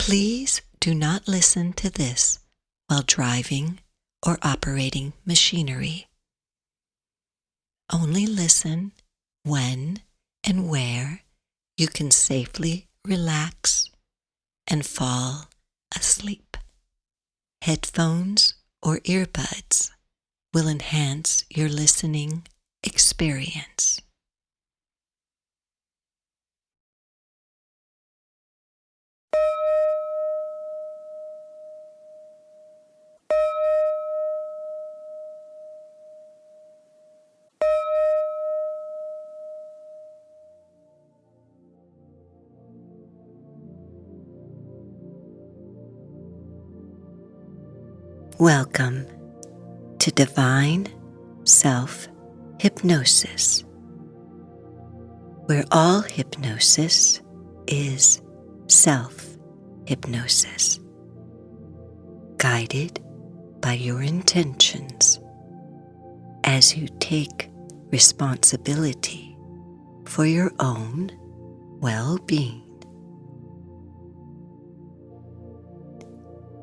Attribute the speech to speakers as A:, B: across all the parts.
A: Please do not listen to this while driving or operating machinery. Only listen when and where you can safely relax and fall asleep. Headphones or earbuds will enhance your listening experience. Welcome to Divine Self Hypnosis, where all hypnosis is self-hypnosis, guided by your intentions as you take responsibility for your own well-being.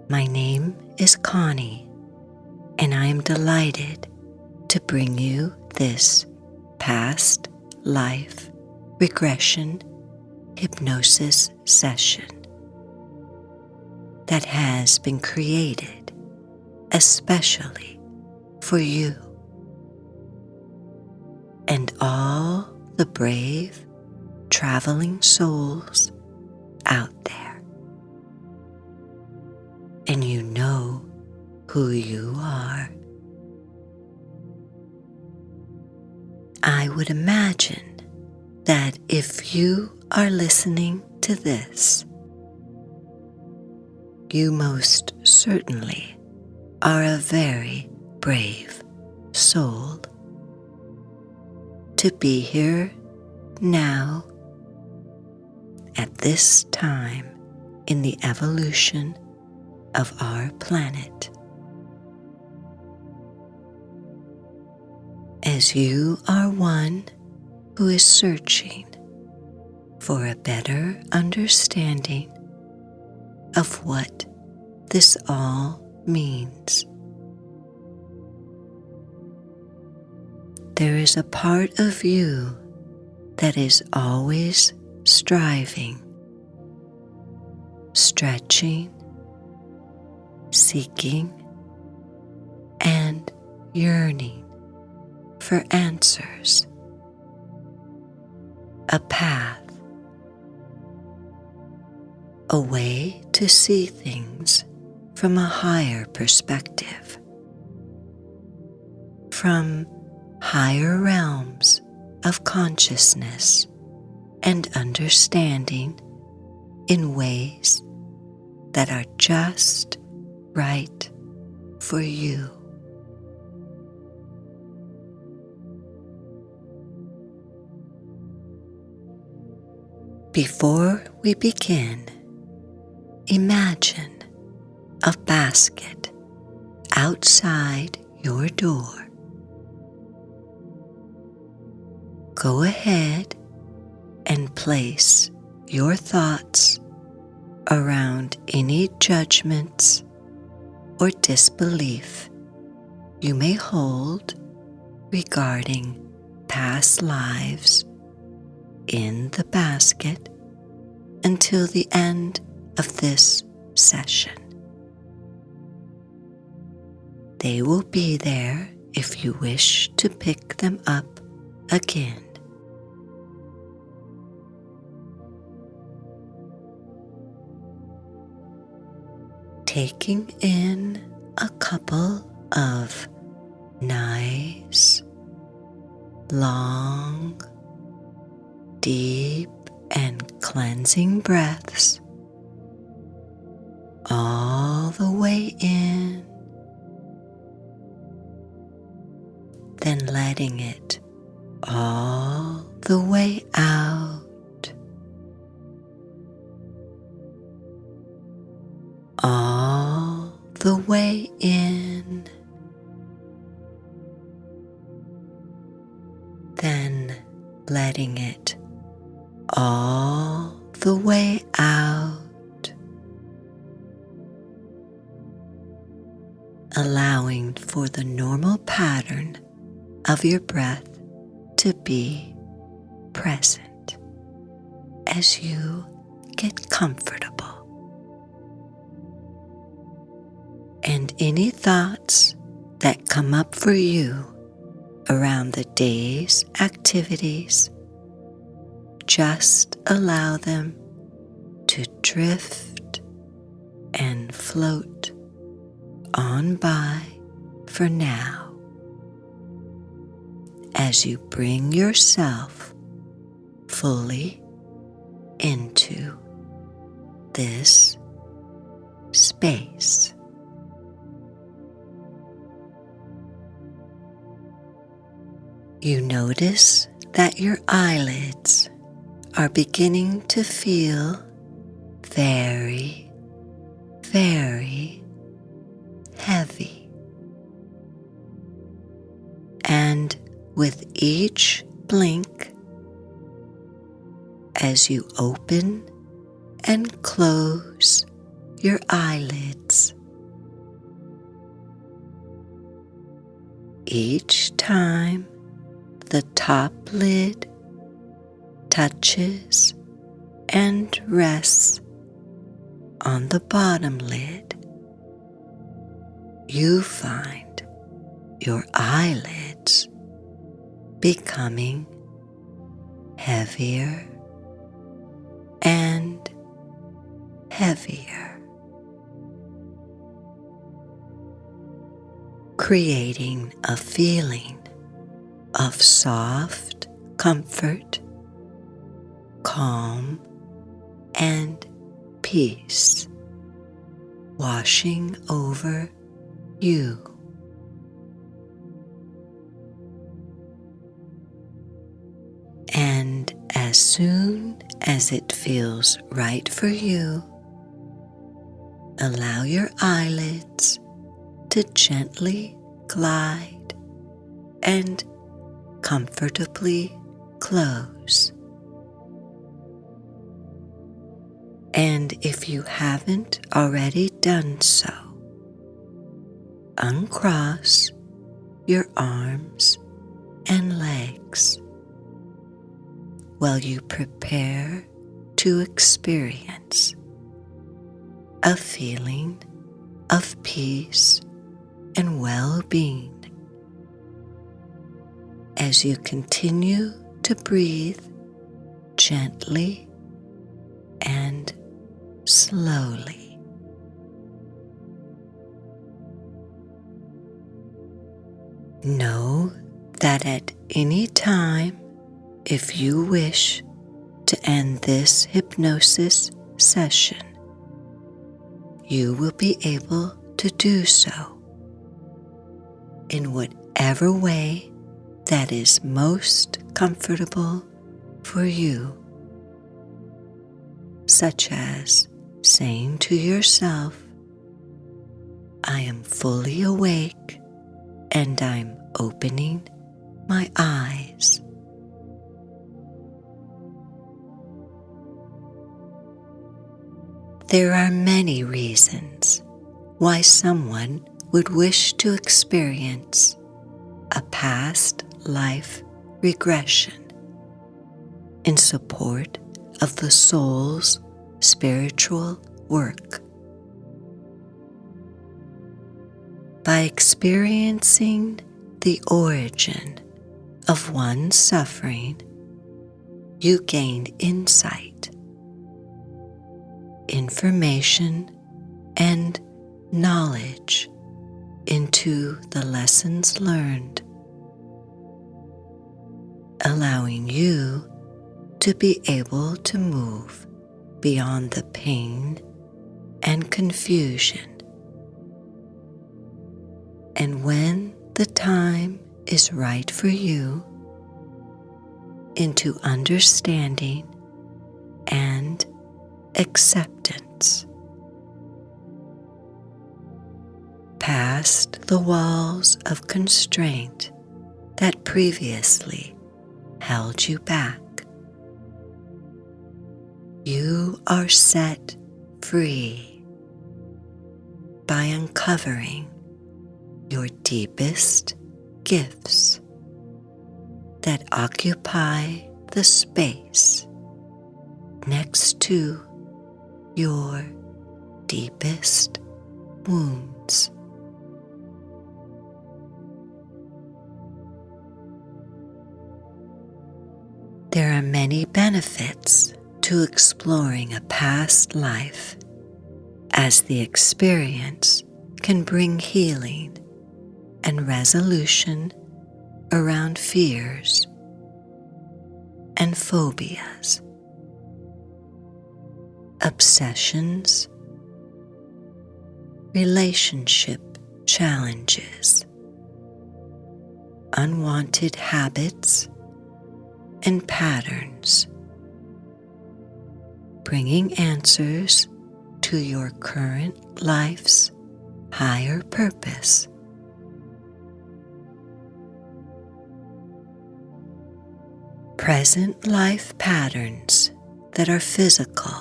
A: My name is Connie, and I am delighted to bring you this past life regression hypnosis session that has been created especially for you and all the brave traveling souls out there. And you know who you are. I would imagine that if you are listening to this, you most certainly are a very brave soul to be here now at this time in the evolution of our planet. As you are one who is searching for a better understanding of what this all means. There is a part of you that is always striving, stretching, seeking, and yearning for answers, a path, a way to see things from a higher perspective, from higher realms of consciousness and understanding in ways that are just right for you. Before we begin, imagine a basket outside your door. Go ahead and place your thoughts around any judgments or disbelief you may hold regarding past lives in the basket until the end of this session. They will be there if you wish to pick them up again. Taking in a couple of nice, long, deep, and cleansing breaths all the way in, then letting it all the way out. All the way in, then letting it all the way out. allowing for the normal pattern of your breath to be present as you get comfortable. And any thoughts that come up for you around the day's activities, just allow them to drift and float on by for now as you bring yourself fully into this space. You notice that your eyelids are beginning to feel very, very heavy. And with each blink, as you open and close your eyelids, each time the top lid touches and rests on the bottom lid, you find your eyelids becoming heavier and heavier, creating a feeling of soft comfort, calm, and peace washing over you. And as soon as it feels right for you, allow your eyelids to gently glide and comfortably close. And if you haven't already done so, uncross your arms and legs while you prepare to experience a feeling of peace and well-being as you continue to breathe gently and slowly. Know that at any time, if you wish to end this hypnosis session, you will be able to do so in whatever way that is most comfortable for you, such as saying to yourself, "I am fully awake and I'm opening my eyes." There are many reasons why someone would wish to experience a past life regression in support of the soul's spiritual work. By experiencing the origin of one's suffering, you gained insight, information, and knowledge into the lessons learned, allowing you to be able to move beyond the pain and confusion. And when the time is right for you, into understanding and acceptance, past the walls of constraint that previously held you back. You are set free by uncovering your deepest gifts that occupy the space next to your deepest wounds. There are many benefits to exploring a past life, as the experience can bring healing and resolution around fears and phobias, obsessions, relationship challenges, unwanted habits and patterns, bringing answers to your current life's higher purpose. Present life patterns that are physical,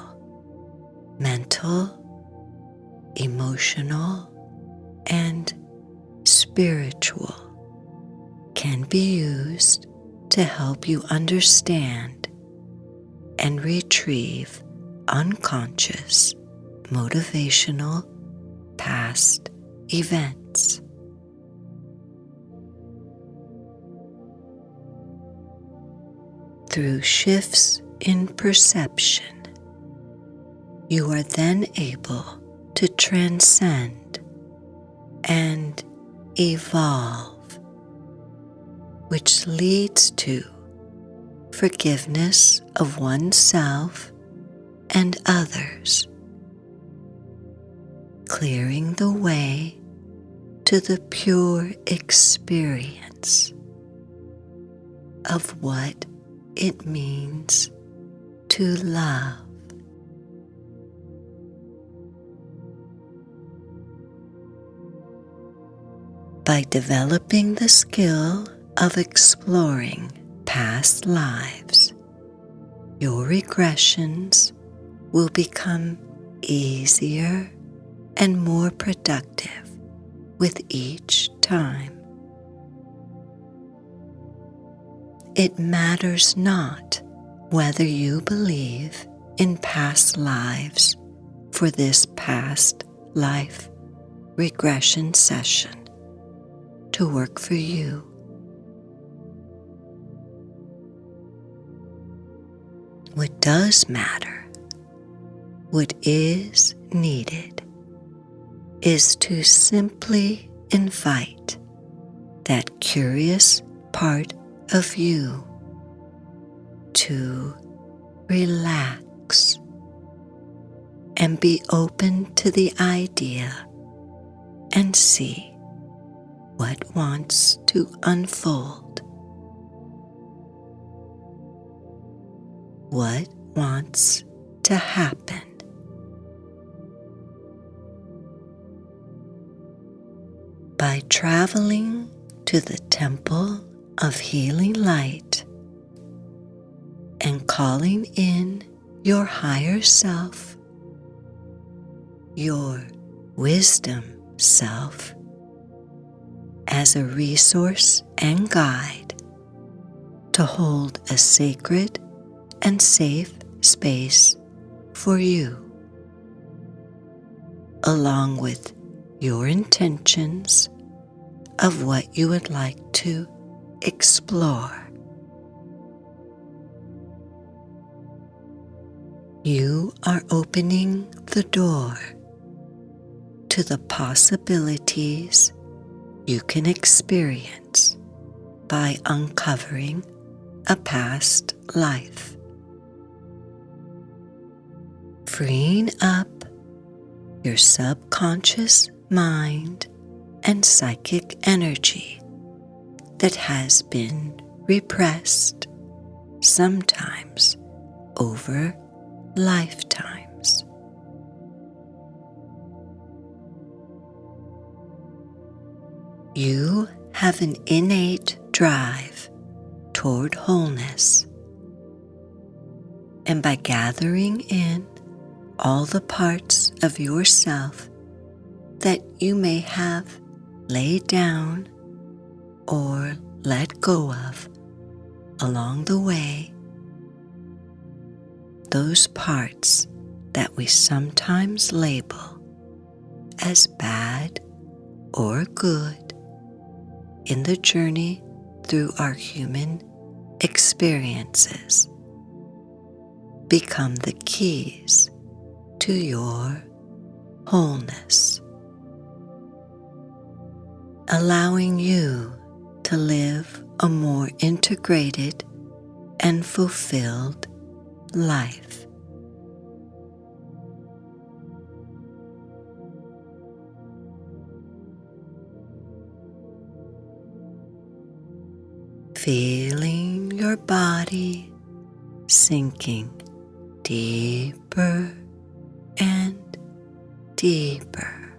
A: mental, emotional, and spiritual can be used to help you understand and retrieve unconscious, motivational past events. Through shifts in perception, you are then able to transcend and evolve, which leads to forgiveness of oneself and others, clearing the way to the pure experience of what it means to love. By developing the skill of exploring past lives, your regressions will become easier and more productive with each time. It matters not whether you believe in past lives for this past life regression session to work for you. What does matter, what is needed, is to simply invite that curious part of you to relax and be open to the idea and see what wants to unfold, what wants to happen. By traveling to the temple of healing light and calling in your higher self, your wisdom self, as a resource and guide to hold a sacred and safe space for you, along with your intentions of what you would like to explore. You are opening the door to the possibilities you can experience by uncovering a past life, freeing up your subconscious mind and psychic energy that has been repressed, sometimes over lifetimes. You have an innate drive toward wholeness, and by gathering in all the parts of yourself that you may have lay down or let go of along the way those parts that we sometimes label as bad or good in the journey through our human experiences become the keys to your wholeness, allowing you to live a more integrated and fulfilled life. Feeling your body sinking deeper and deeper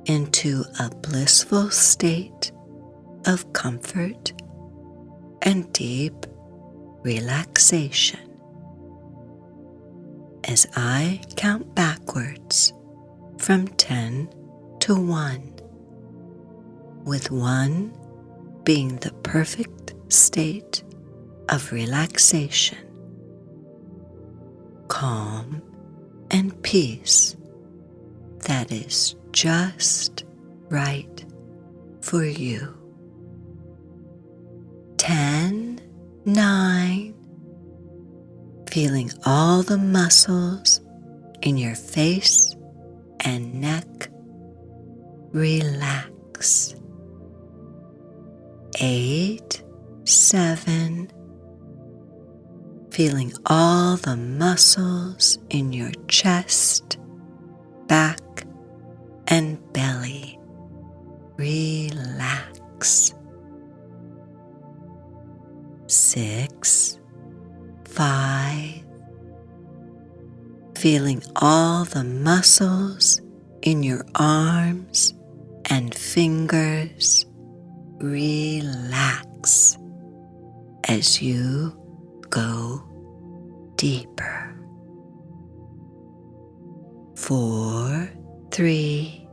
A: into a blissful state of comfort and deep relaxation. As I count backwards from 10 to 1, with 1 being the perfect state of relaxation, calm, and peace that is just right for you. 10, 9, feeling all the muscles in your face and neck relax. 8, 7, feeling all the muscles in your chest, back, and belly relax. 6, 5, feeling all the muscles in your arms and fingers relax as you go deeper. 4, 3,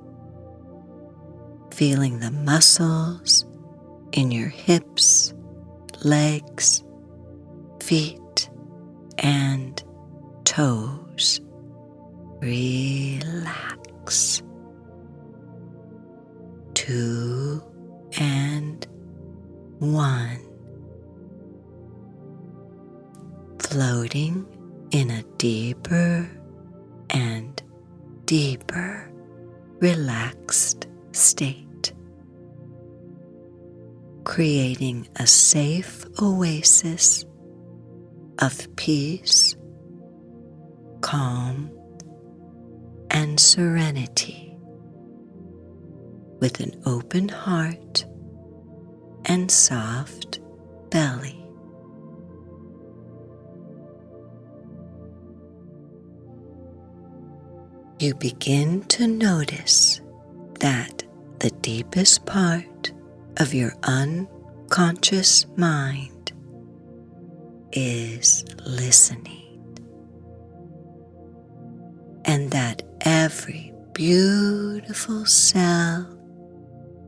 A: feeling the muscles in your hips, legs, feet, and toes relax. 2 and 1, floating in a deeper and deeper relaxed state, creating a safe oasis of peace, calm, and serenity, with an open heart and soft belly. You begin to notice that the deepest part of your unconscious mind is listening, and that every beautiful cell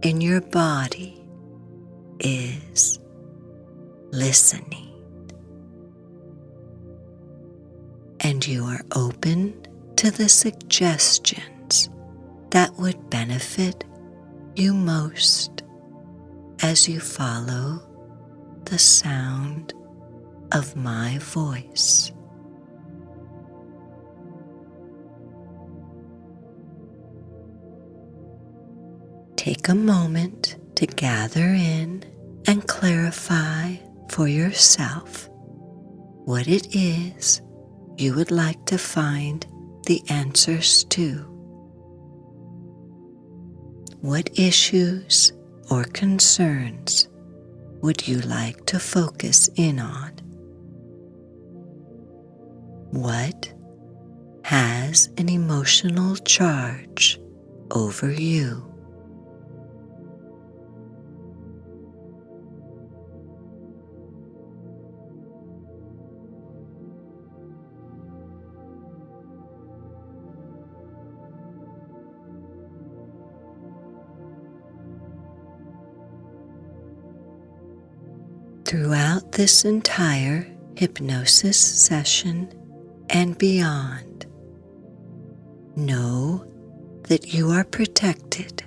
A: in your body is listening, and you are open to the suggestions that would benefit you most as you follow the sound of my voice. Take a moment to gather in and clarify for yourself what it is you would like to find the answers to. What issues or concerns would you like to focus in on? What has an emotional charge over you? Throughout this entire hypnosis session and beyond, know that you are protected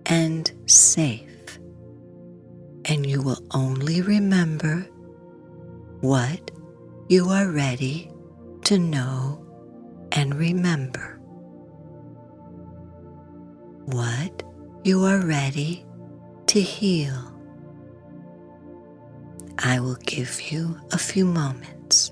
A: and safe, and you will only remember what you are ready to know and remember. What you are ready to heal. I will give you a few moments.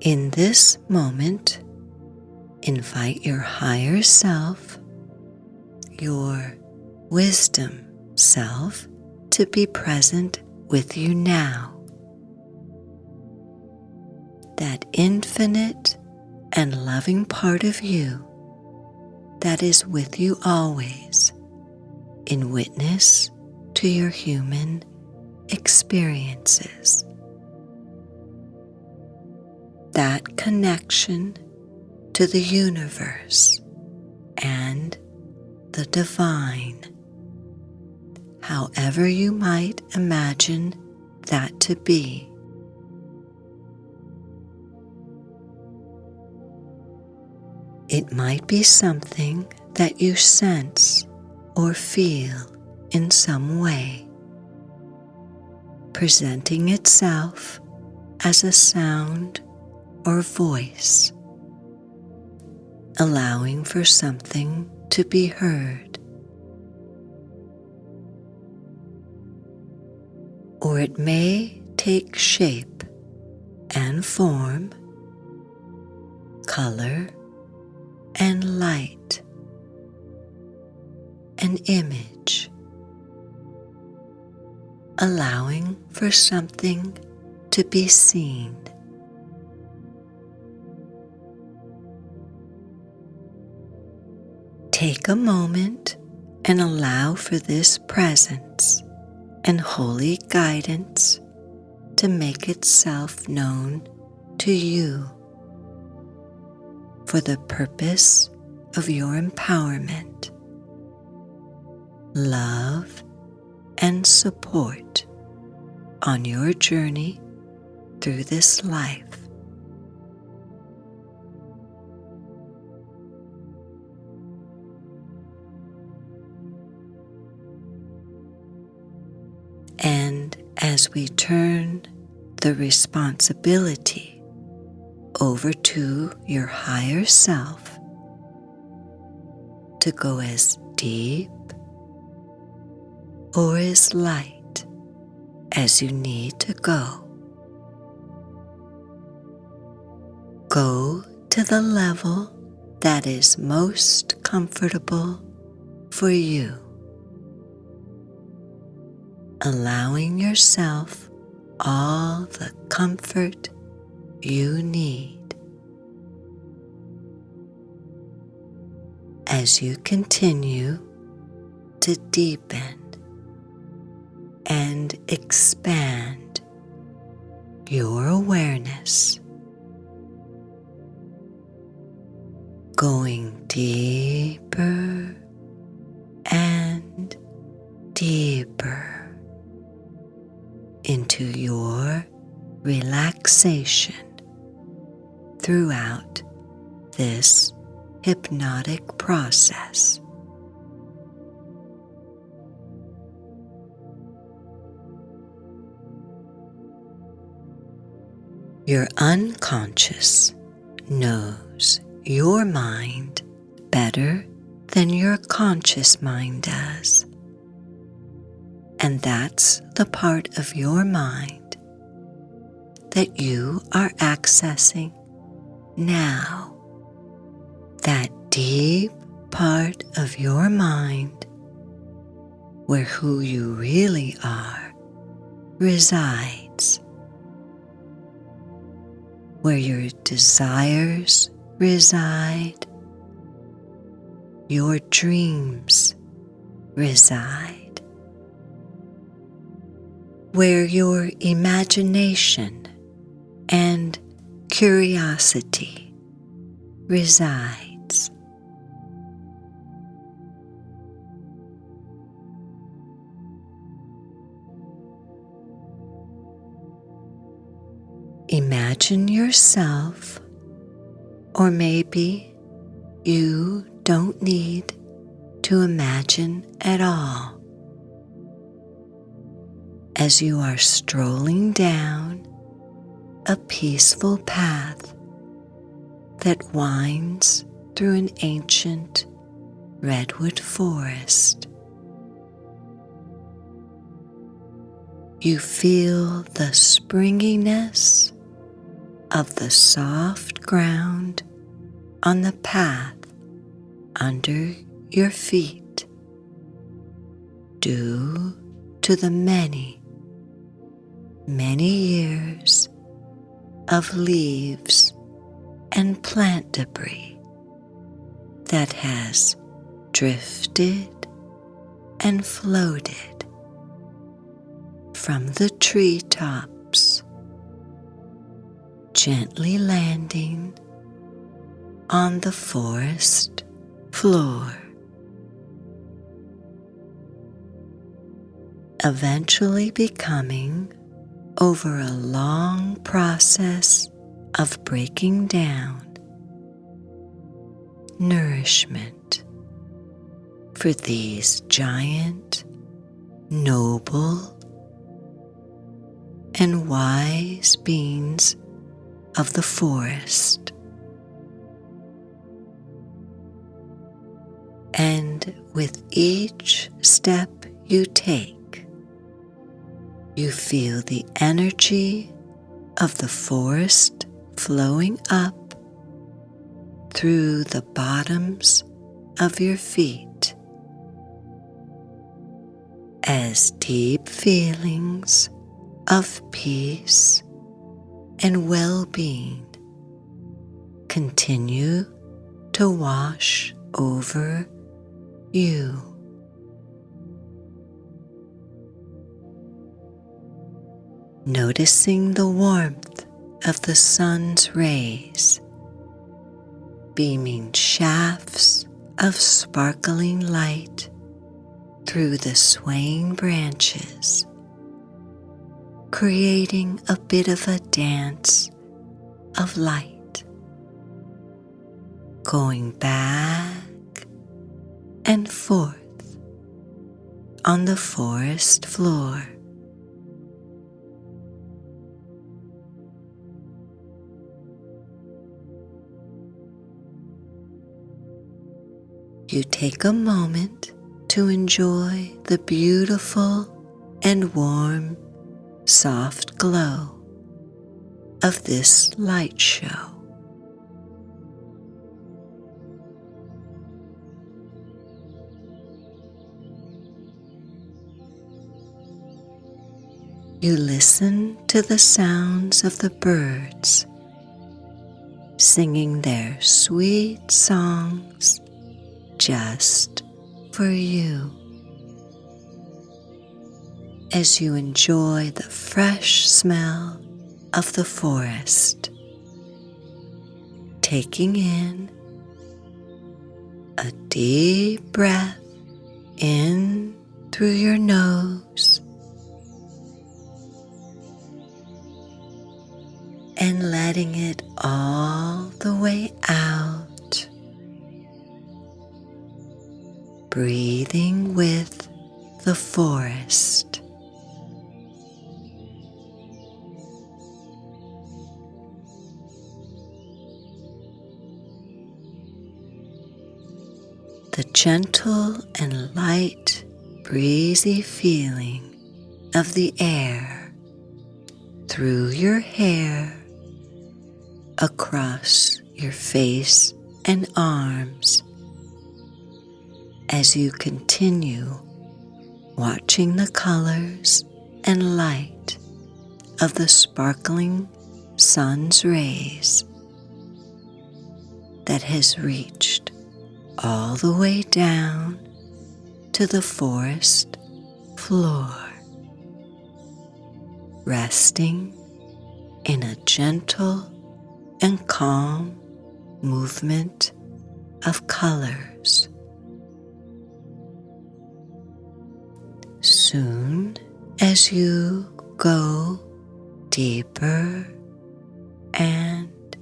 A: In this moment, invite your higher self, your wisdom self, to be present with you now. That infinite and loving part of you that is with you always, in witness to your human experiences. That connection to the universe and the divine, however you might imagine that to be. It might be something that you sense or feel in some way, presenting itself as a sound or voice, allowing for something to be heard. Or it may take shape and form, color and light, an image, allowing for something to be seen. Take a moment and allow for this presence and holy guidance to make itself known to you for the purpose of your empowerment, love, and support on your journey through this life. And as we turn the responsibility over to your higher self to go as deep or as light as you need to go, go to the level that is most comfortable for you, allowing yourself all the comfort you need. As you continue to deepen and expand your awareness, going deeper and deeper into your relaxation throughout this hypnotic process. Your unconscious knows your mind better than your conscious mind does. And that's the part of your mind that you are accessing now. That deep part of your mind where who you really are resides where your desires reside, your dreams reside, where your imagination and curiosity resides. Imagine yourself, or maybe you don't need to imagine at all, as you are strolling down a peaceful path that winds through an ancient redwood forest. You feel the springiness of the soft ground on the path under your feet, due to the many, many years of leaves and plant debris that has drifted and floated from the treetops, gently landing on the forest floor, eventually becoming, over a long process of breaking down, nourishment for these giant, noble, and wise beings of the forest. And with each step you take, you feel the energy of the forest flowing up through the bottoms of your feet, as deep feelings of peace and well-being continue to wash over you. Noticing the warmth of the sun's rays, beaming shafts of sparkling light through the swaying branches, creating a bit of a dance of light, going back and forth on the forest floor. You take a moment to enjoy the beautiful and warm, soft glow of this light show. You listen to the sounds of the birds singing their sweet songs just for you, as you enjoy the fresh smell of the forest, taking in a deep breath in through your nose and letting it all the way out, breathing with the forest. The gentle and light, breezy feeling of the air through your hair, across your face and arms, as you continue watching the colors and light of the sparkling sun's rays that has reached all the way down to the forest floor, resting in a gentle and calm movement of colors. Soon as you go deeper and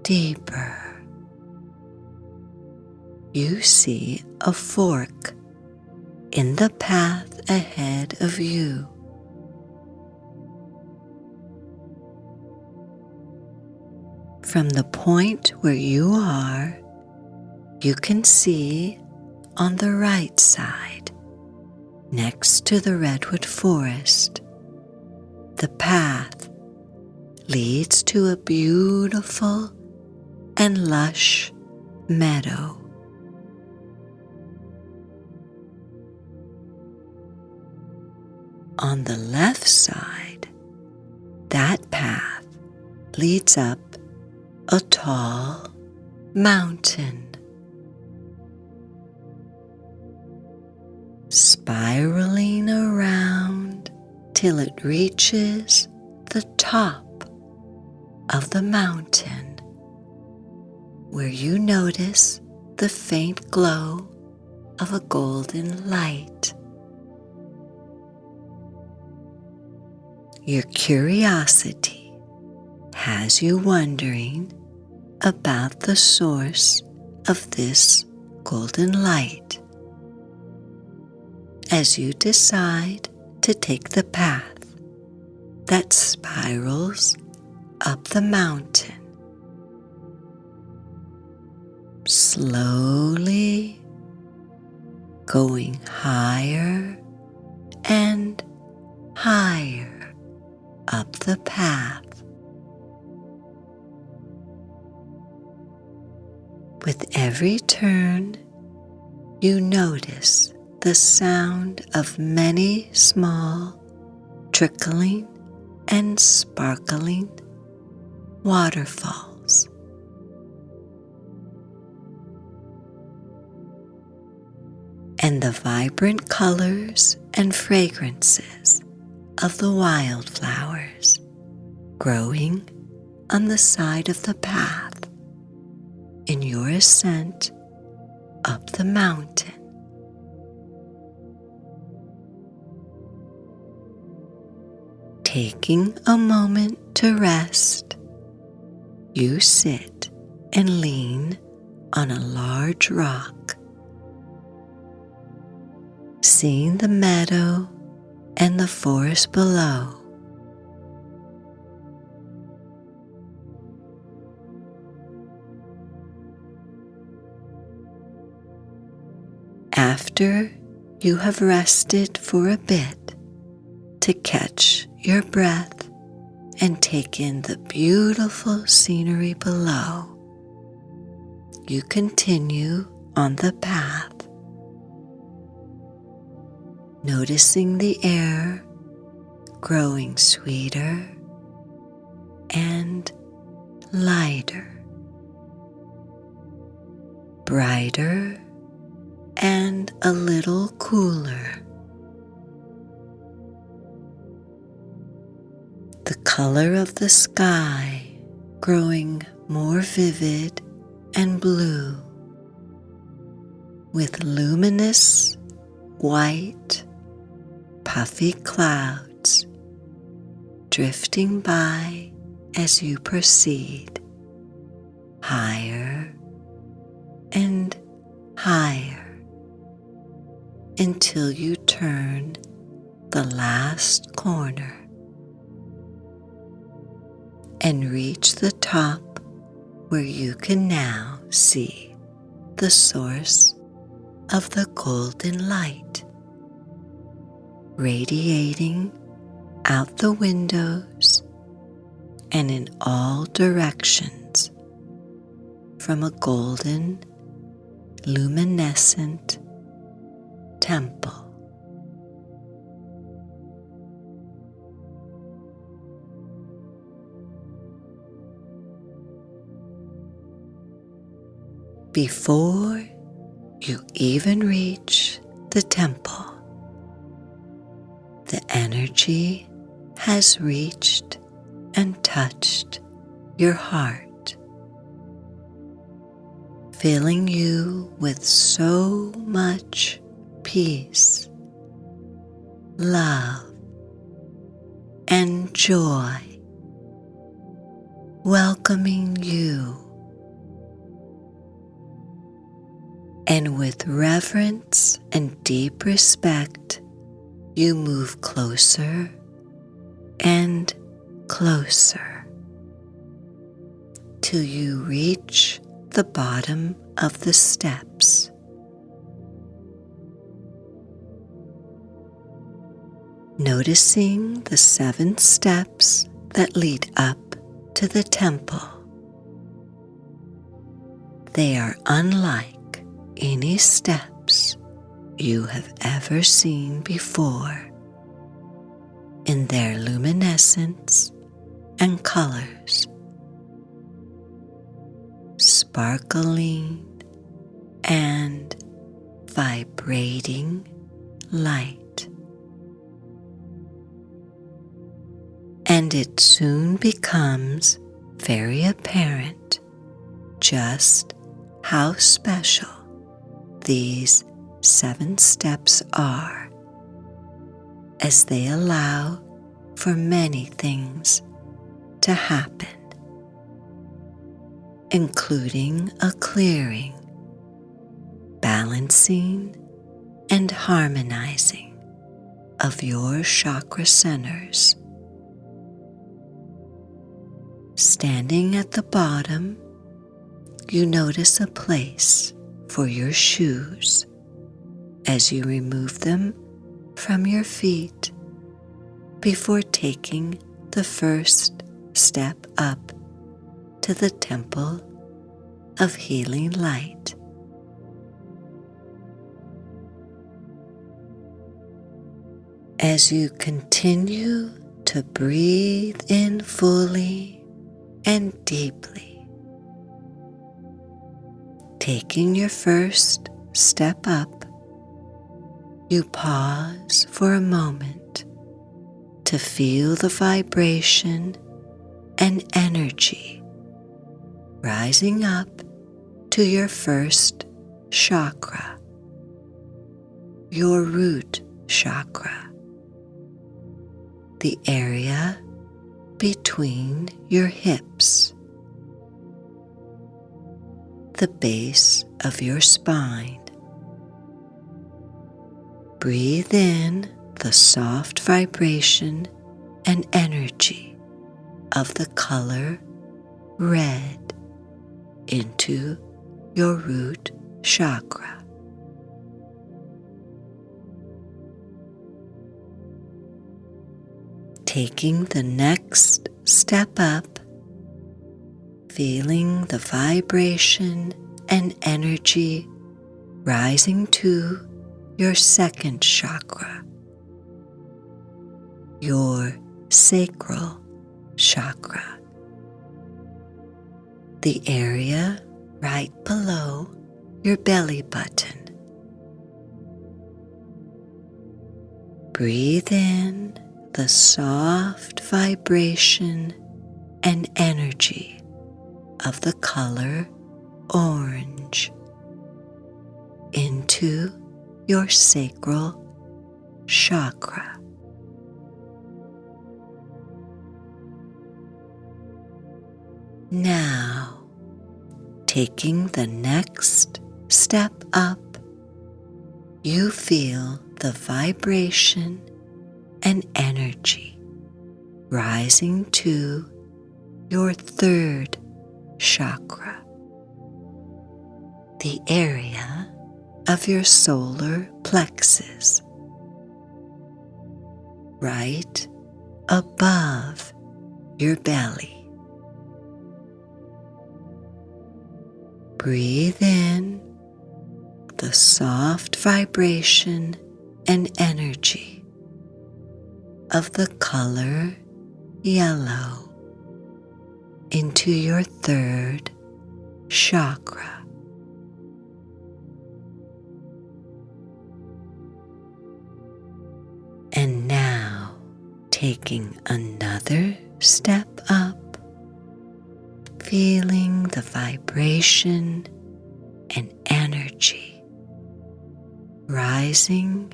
A: deeper, you see a fork in the path ahead of you. From the point where you are, you can see on the right side, next to the redwood forest, the path leads to a beautiful and lush meadow. On the left side, that path leads up a tall mountain, spiraling around till it reaches the top of the mountain, where you notice the faint glow of a golden light. Your curiosity has you wondering about the source of this golden light as you decide to take the path that spirals up the mountain, slowly going higher and higher up the path. With every turn, you notice the sound of many small, trickling and sparkling waterfalls. And the vibrant colors and fragrances of the wildflowers growing on the side of the path in your ascent up the mountain. Taking a moment to rest, you sit and lean on a large rock, seeing the meadow and the forest below. After you have rested for a bit to catch your breath and take in the beautiful scenery below, you continue on the path, noticing the air growing sweeter and lighter, brighter and a little cooler. The color of the sky growing more vivid and blue, with luminous white puffy clouds drifting by as you proceed higher and higher until you turn the last corner and reach the top, where you can now see the source of the golden light radiating out the windows and in all directions from a golden, luminescent temple. before you even reach the temple. The energy has reached and touched your heart, filling you with so much peace, love, and joy, welcoming you. And with reverence and deep respect, you move closer and closer till you reach the bottom of the steps. Noticing the 7 steps that lead up to the temple. They are unlike any steps you have ever seen before in their luminescence and colors, sparkling and vibrating light. And it soon becomes very apparent just how special these 7 steps are, as they allow for many things to happen, including a clearing, balancing, and harmonizing of your chakra centers. Standing at the bottom, you notice a place for your shoes as you remove them from your feet before taking the first step up to the temple of healing light. As you continue to breathe in fully and deeply, taking your first step up, you pause for a moment to feel the vibration and energy rising up to your first chakra, your root chakra, the area between your hips, the base of your spine. Breathe in the soft vibration and energy of the color red into your root chakra. Taking the next step up, feeling the vibration and energy rising to your second chakra, your sacral chakra, the area right below your belly button. Breathe in the soft vibration and energy of the color orange into your sacral chakra. Now, taking the next step up, you feel the vibration and energy rising to your third chakra, the area of your solar plexus, right above your belly. Breathe in the soft vibration and energy of the color yellow into your third chakra, taking another step up, feeling the vibration and energy rising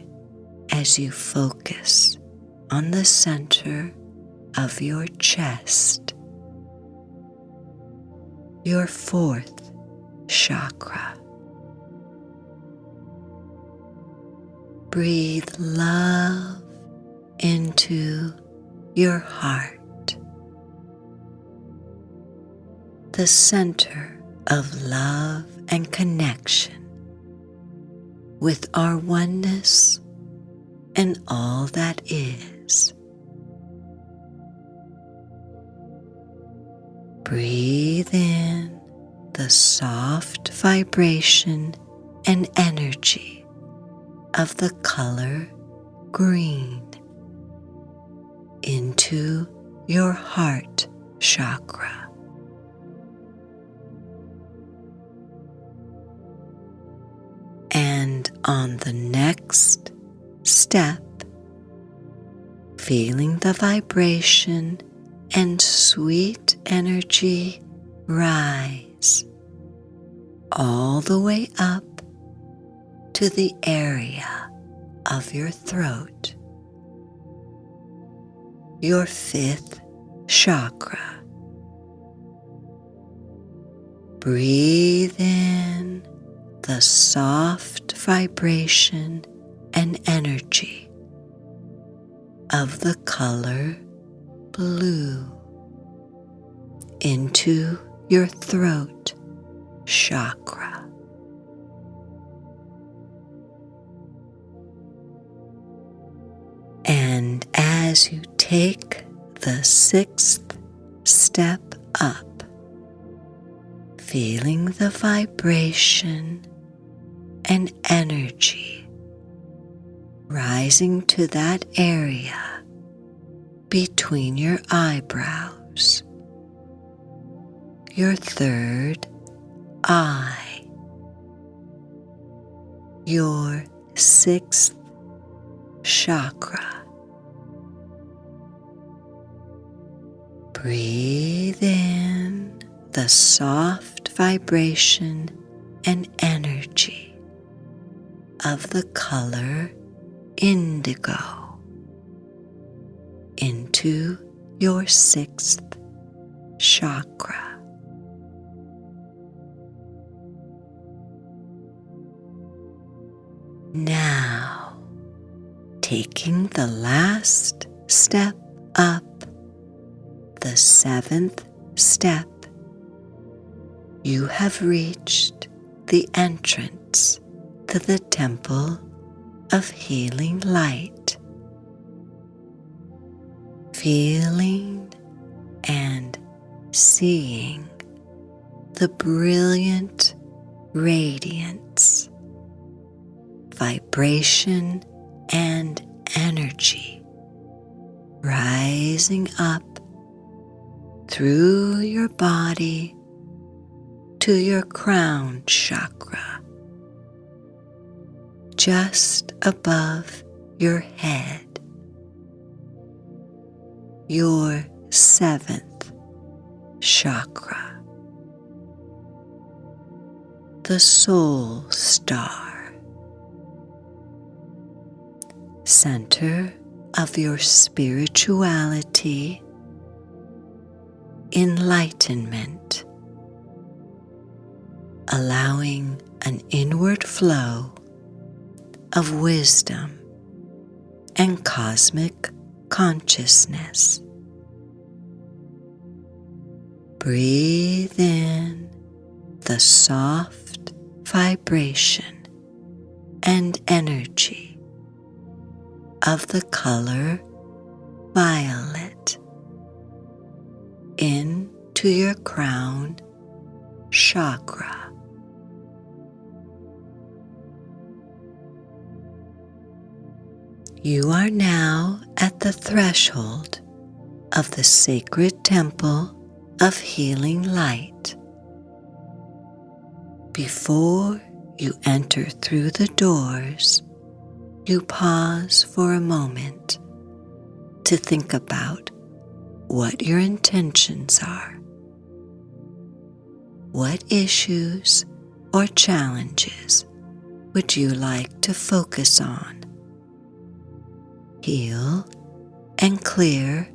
A: as you focus on the center of your chest, your fourth chakra. Breathe love into your heart, the center of love and connection with our oneness and all that is. Breathe in the soft vibration and energy of the color green into your heart chakra. And on the next step, feeling the vibration and sweet energy rise all the way up to the area of your throat, your fifth chakra. Breathe in the soft vibration and energy of the color blue into your throat chakra. And as you take the sixth step up, feeling the vibration and energy rising to that area between your eyebrows, your third eye, your sixth chakra. Breathe in the soft vibration and energy of the color indigo into your sixth chakra. Now, taking the last step up, the seventh step, you have reached the entrance to the Temple of Healing Light. Feeling and seeing the brilliant radiance, vibration, and energy rising up through your body to your crown chakra, just above your head, your seventh chakra, the soul star, center of your spirituality, enlightenment, allowing an inward flow of wisdom and cosmic consciousness. Breathe in the soft vibration and energy of the color violet into your crown chakra. You are now at the threshold of the sacred temple of healing light. Before you enter through the doors, you pause for a moment to to think about what your intentions are. What issues or challenges would you like to focus on, heal, and clear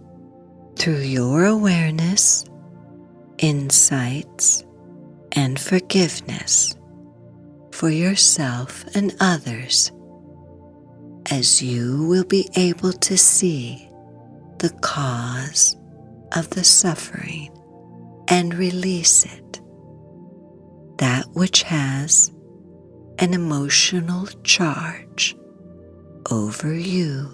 A: through your awareness, insights, and forgiveness for yourself and others, as you will be able to see the cause of the suffering and release it, that which has an emotional charge over you.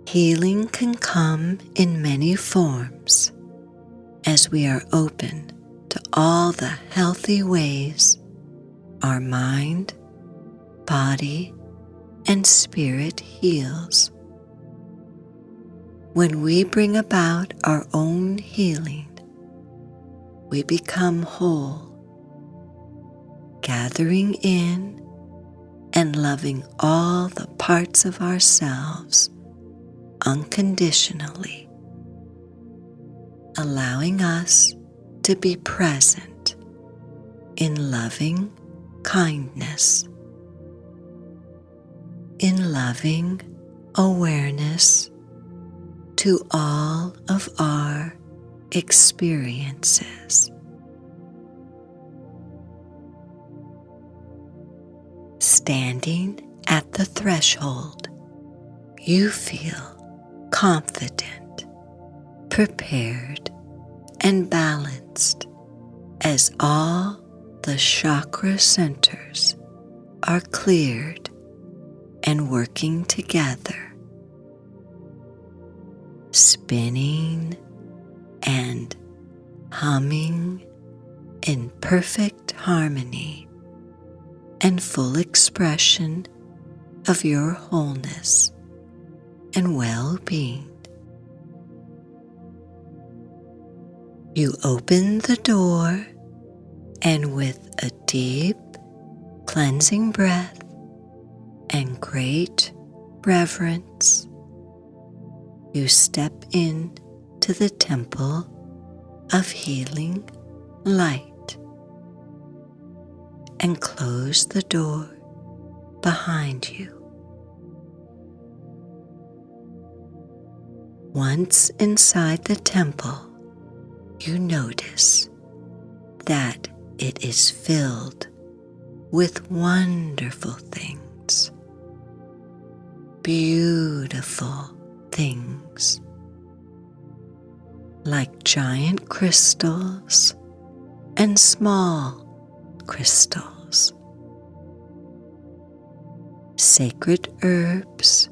A: Healing can come in many forms as we are open to all the healthy ways our mind, body, and spirit heals. When we bring about our own healing, we become whole, gathering in and loving all the parts of ourselves unconditionally, allowing us to be present in loving kindness, in loving awareness to all of our experiences. Standing at the threshold, you feel confident, prepared, and balanced as all the chakra centers are cleared and working together, spinning and humming in perfect harmony and full expression of your wholeness and well-being. You open the door, and with a deep, cleansing breath and great reverence, you step in to the temple of healing light and close the door behind you. Once inside the temple, you notice that it is filled with wonderful things, beautiful things, like giant crystals and small crystals, sacred herbs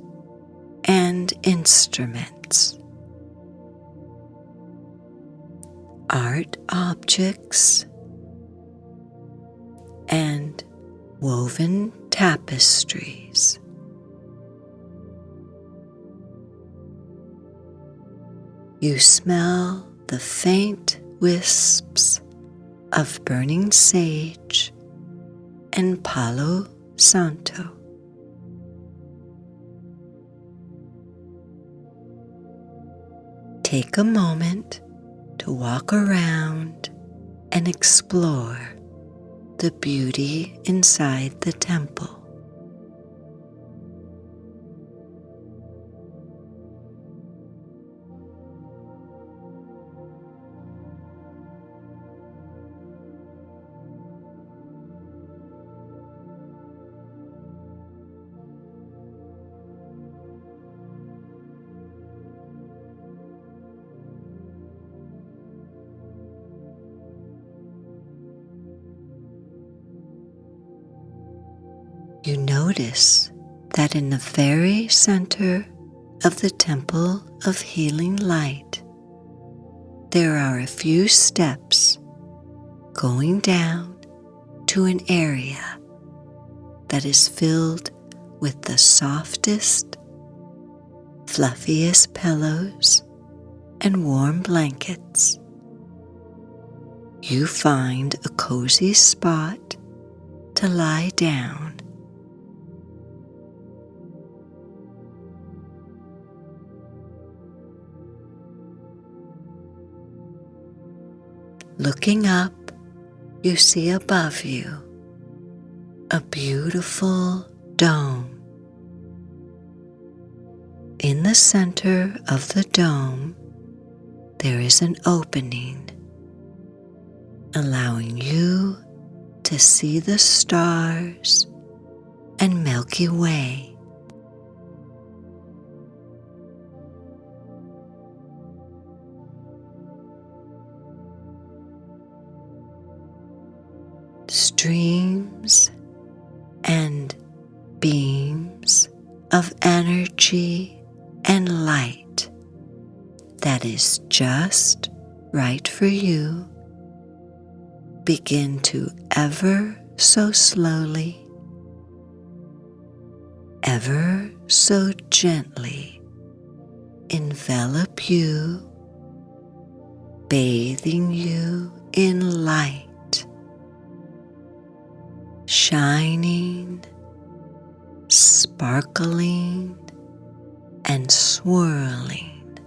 A: and instruments, art objects, and woven tapestries. You smell the faint wisps of burning sage and Palo Santo. Take a moment to walk around and explore the beauty inside the temple. You notice that in the very center of the Temple of Healing Light, there are a few steps going down to an area that is filled with the softest, fluffiest pillows and warm blankets. you find a cozy spot to lie down. Looking up, you see above you a beautiful dome. In the center of the dome, there is an opening, allowing you to see the stars and Milky Way. Streams and beams of energy and light that is just right for you begin to ever so slowly, ever so gently envelop you, bathing you in light, shining, sparkling, and swirling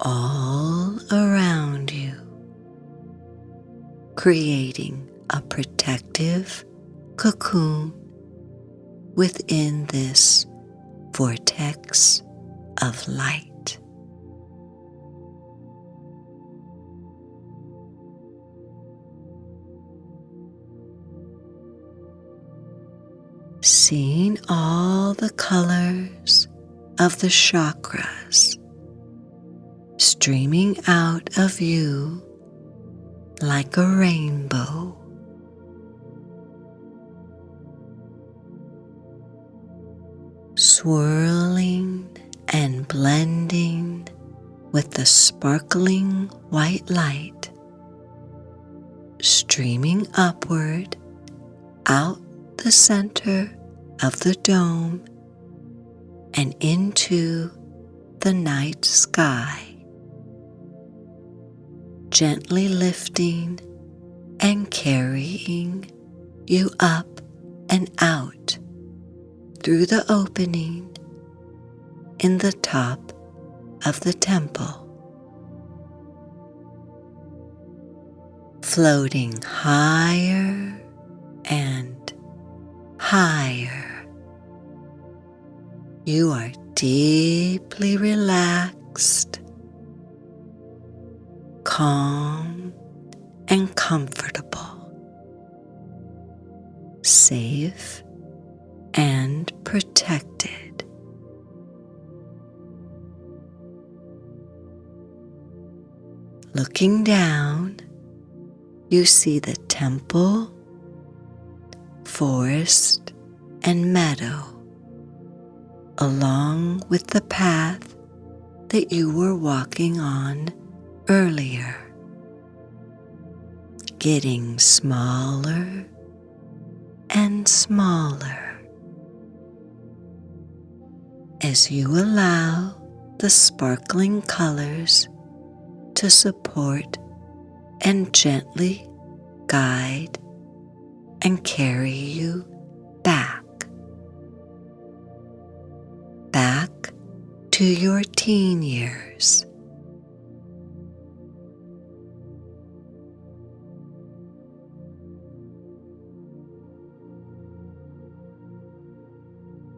A: all around you, creating a protective cocoon within this vortex of light. Seeing all the colors of the chakras streaming out of you like a rainbow. Swirling and blending with the sparkling white light, streaming upward out the center of the dome and into the night sky, gently lifting and carrying you up and out through the opening in the top of the temple, floating higher and higher. You are deeply relaxed, calm, and comfortable, safe and protected. Looking down, you see the temple, forest, and meadow, along with the path that you were walking on earlier, getting smaller and smaller as you allow the sparkling colors to support and gently guide and carry you back to your teen years.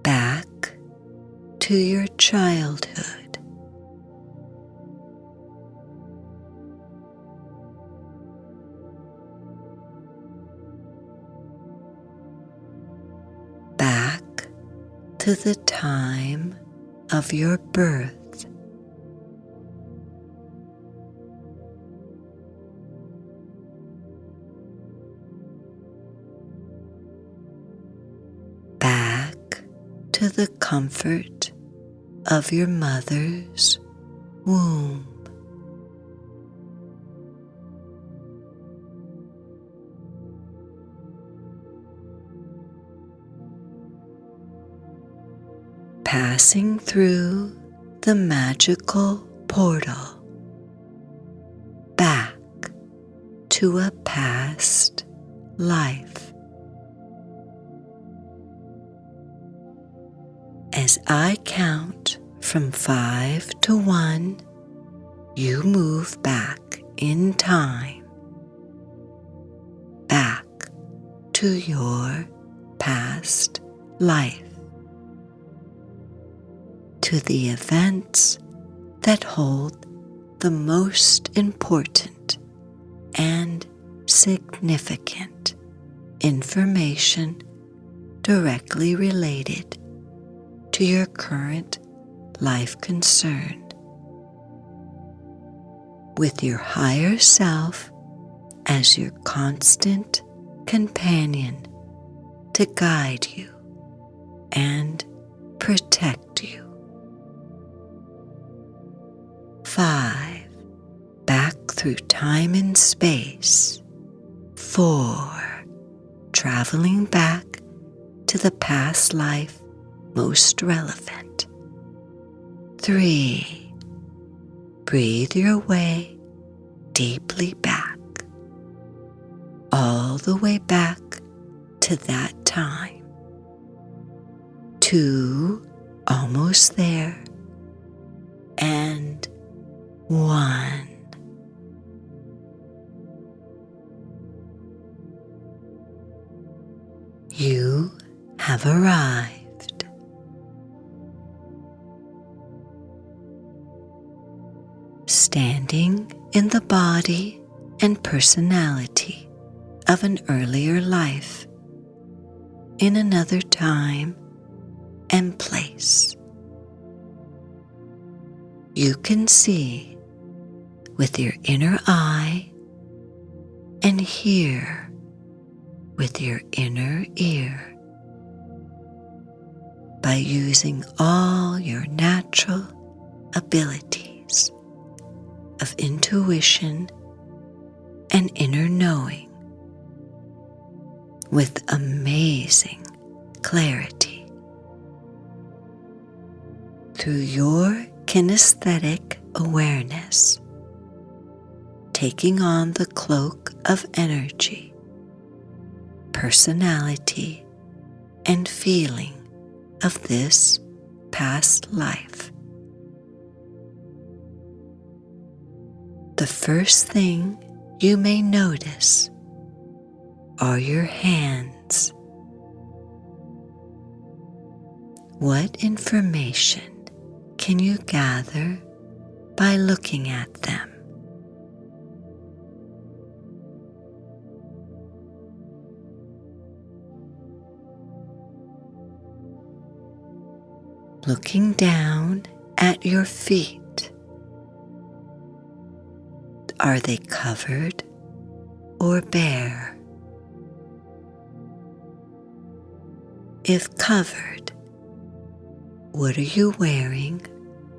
A: Back to your childhood. Back to the time of your birth. Back to the comfort of your mother's womb. Passing through the magical portal back to a past life. As I count from 5 to 1, you move back in time, back to your past life, to the events that hold the most important and significant information directly related to your current life concern, with your higher self as your constant companion to guide you and protect you. 5. Back through time and space. 4. Traveling back to the past life most relevant. 3. Breathe your way deeply back, all the way back to that time. 2. Almost there. And 1. You have arrived. Standing in the body and personality of an earlier life, in another time and place. You can see with your inner eye and hear with your inner ear, by using all your natural abilities of intuition and inner knowing with amazing clarity. Through your kinesthetic awareness, taking on the cloak of energy, personality, and feeling of this past life. The first thing you may notice are your hands. What information can you gather by looking at them? Looking down at your feet, are they covered or bare? If covered, what are you wearing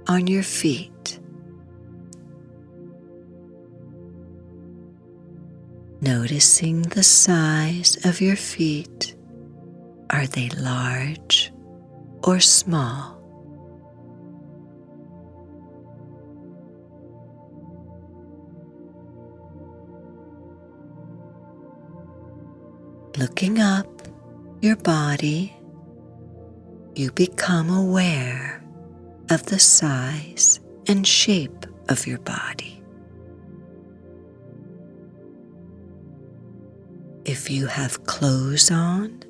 A: on your feet? Noticing the size of your feet, are they large or small? Looking up your body, you become aware of the size and shape of your body. If you have clothes on,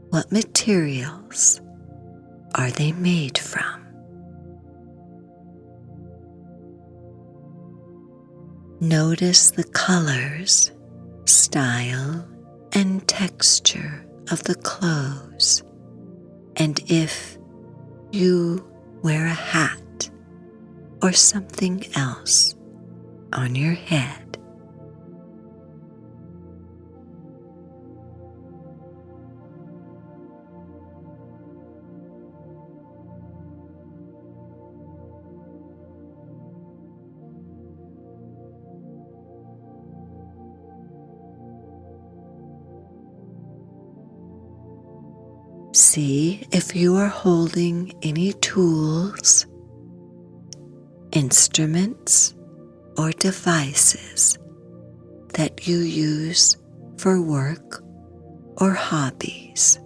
A: what materials are they made from? Notice the colors, style, and texture of the clothes, and if you wear a hat or something else on your head. See if you are holding any tools, instruments, or devices that you use for work or hobbies?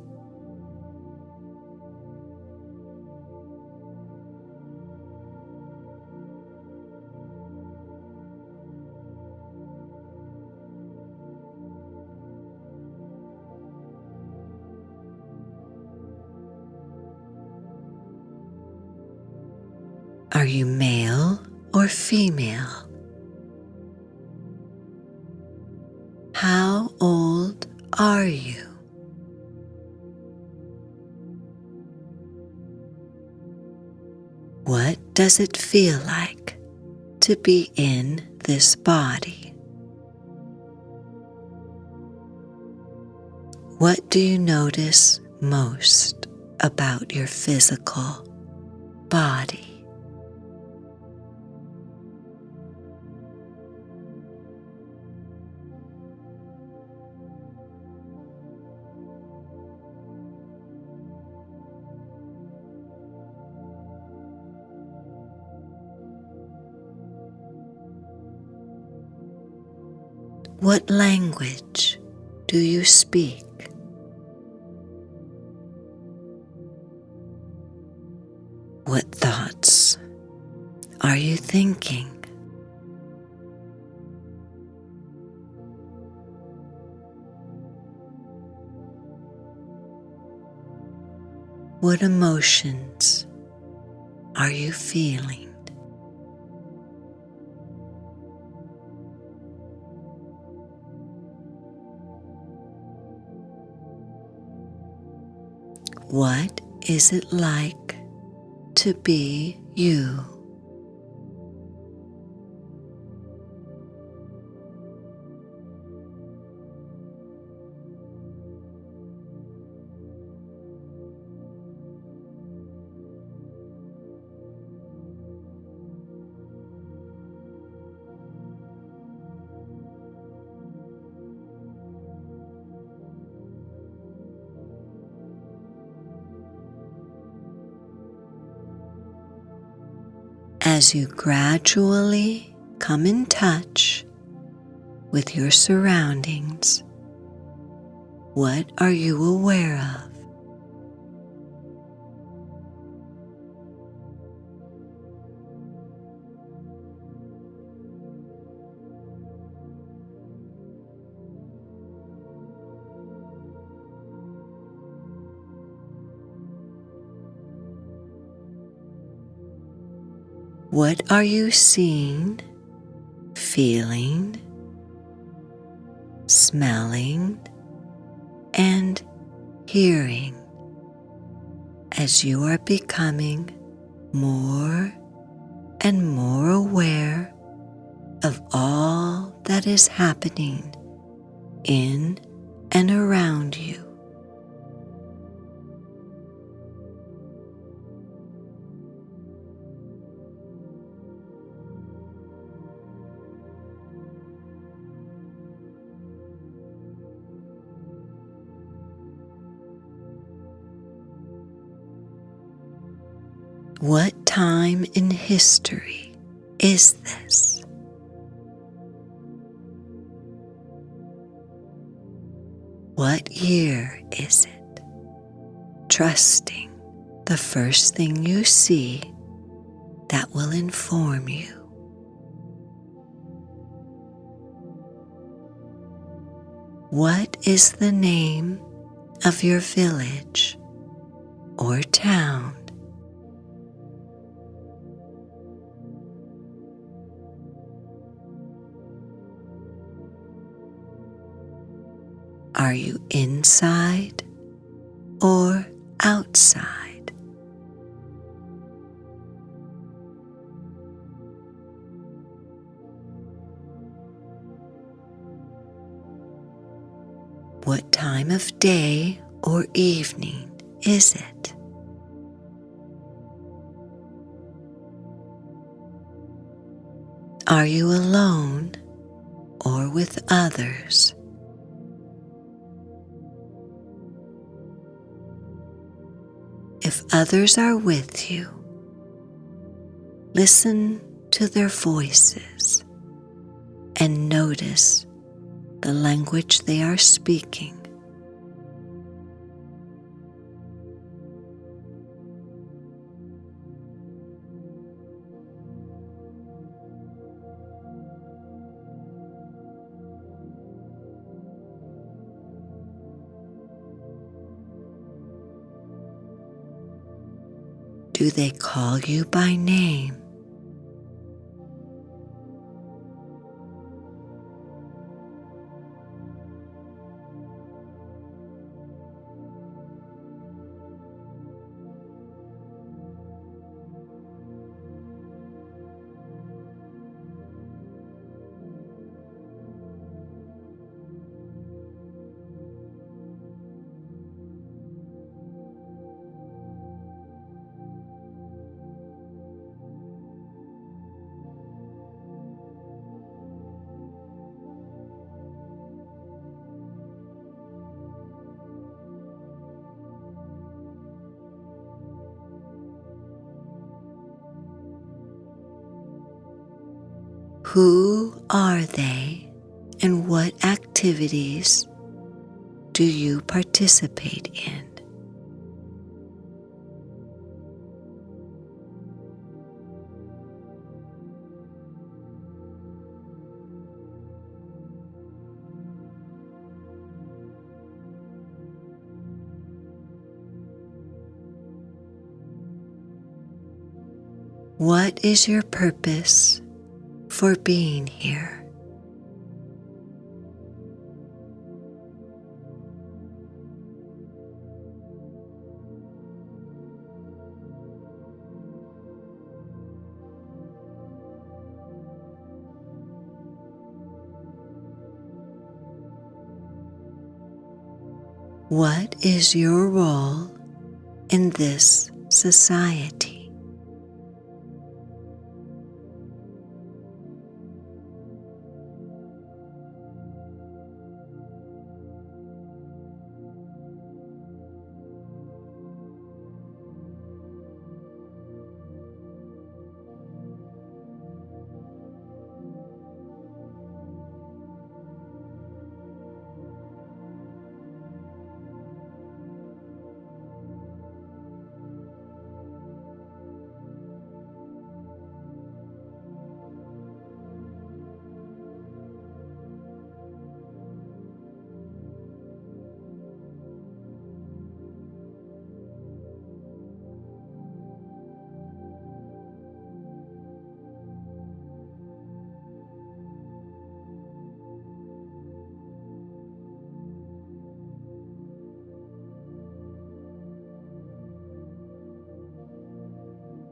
A: Are you male or female? How old are you? What does it feel like to be in this body? What do you notice most about your physical body? What language do you speak? What thoughts are you thinking? What emotions are you feeling? What is it like to be you? As you gradually come in touch with your surroundings, what are you aware of? What are you seeing, feeling, smelling, and hearing as you are becoming more and more aware of all that is happening in and around you? What time in history is this? What year is it? Trusting the first thing you see that will inform you. What is the name of your village or town? Are you inside or outside? What time of day or evening is it? Are you alone or with others? If others are with you, listen to their voices and notice the language they are speaking. Do they call you by name? Who are they and what activities do you participate in? What is your purpose for being here? What is your role in this society?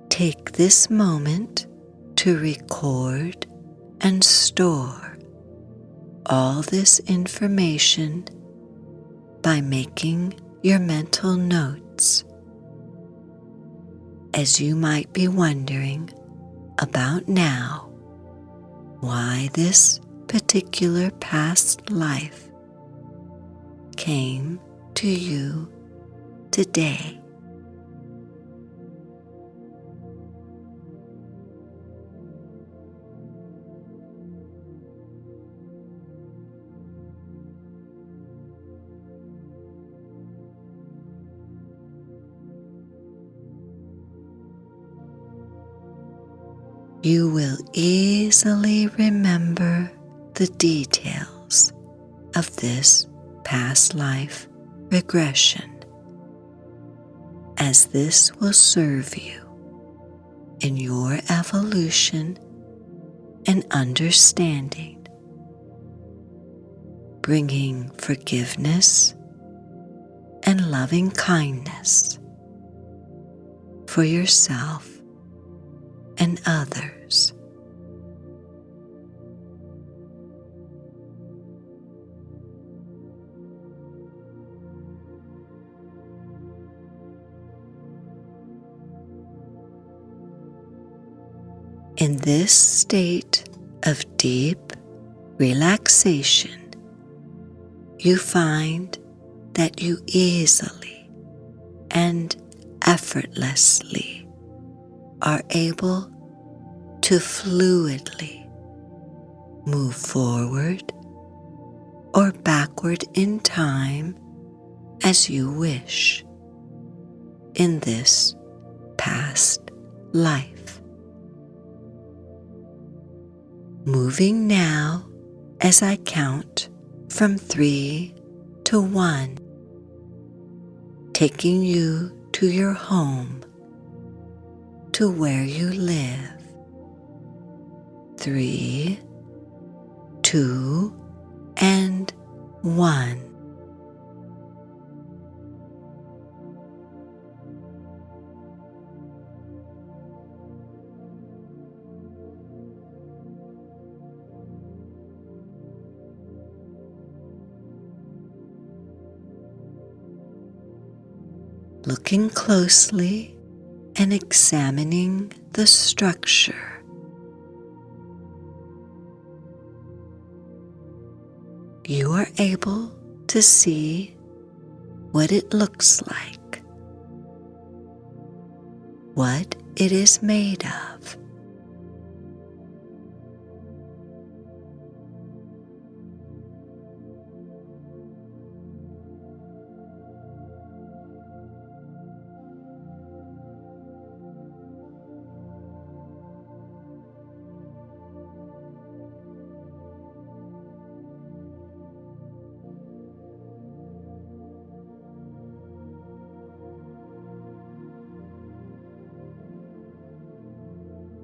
A: Take this moment to record and store all this information by making your mental notes, as you might be wondering about now why this particular past life came to you today. You will easily remember the details of this past life regression, as this will serve you in your evolution and understanding, bringing forgiveness and loving kindness for yourself and others. In this state of deep relaxation, you find that you easily and effortlessly are able to fluidly move forward or backward in time as you wish in this past life. Moving now as I count from 3 to 1, taking you to your home, to where you live. 3, 2, and 1. Looking closely and examining the structure, you are able to see what it looks like, what it is made of.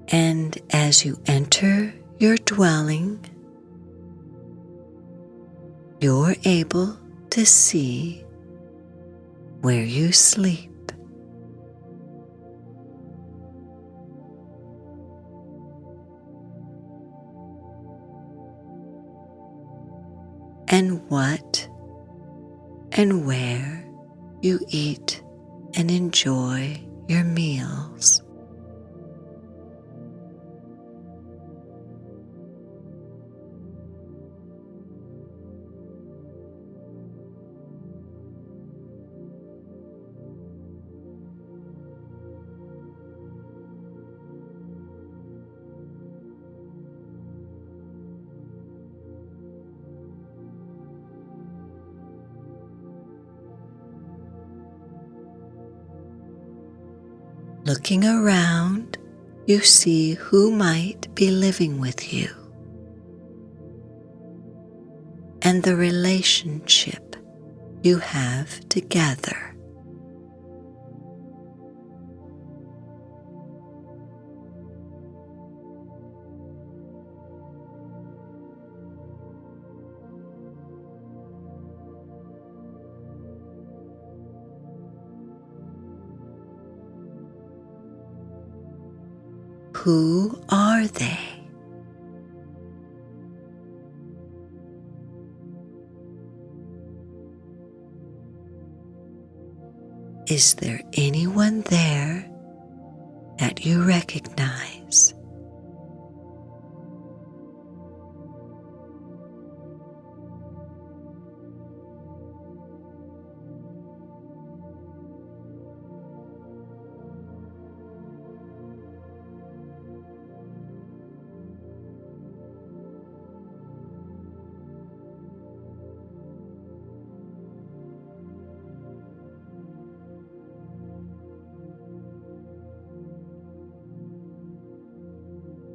A: And as you enter your dwelling, you're able to see where you sleep. And what and where you eat and enjoy your meals. Looking around, you see who might be living with you and the relationship you have together. Who are they? Is there anyone there that you recognize?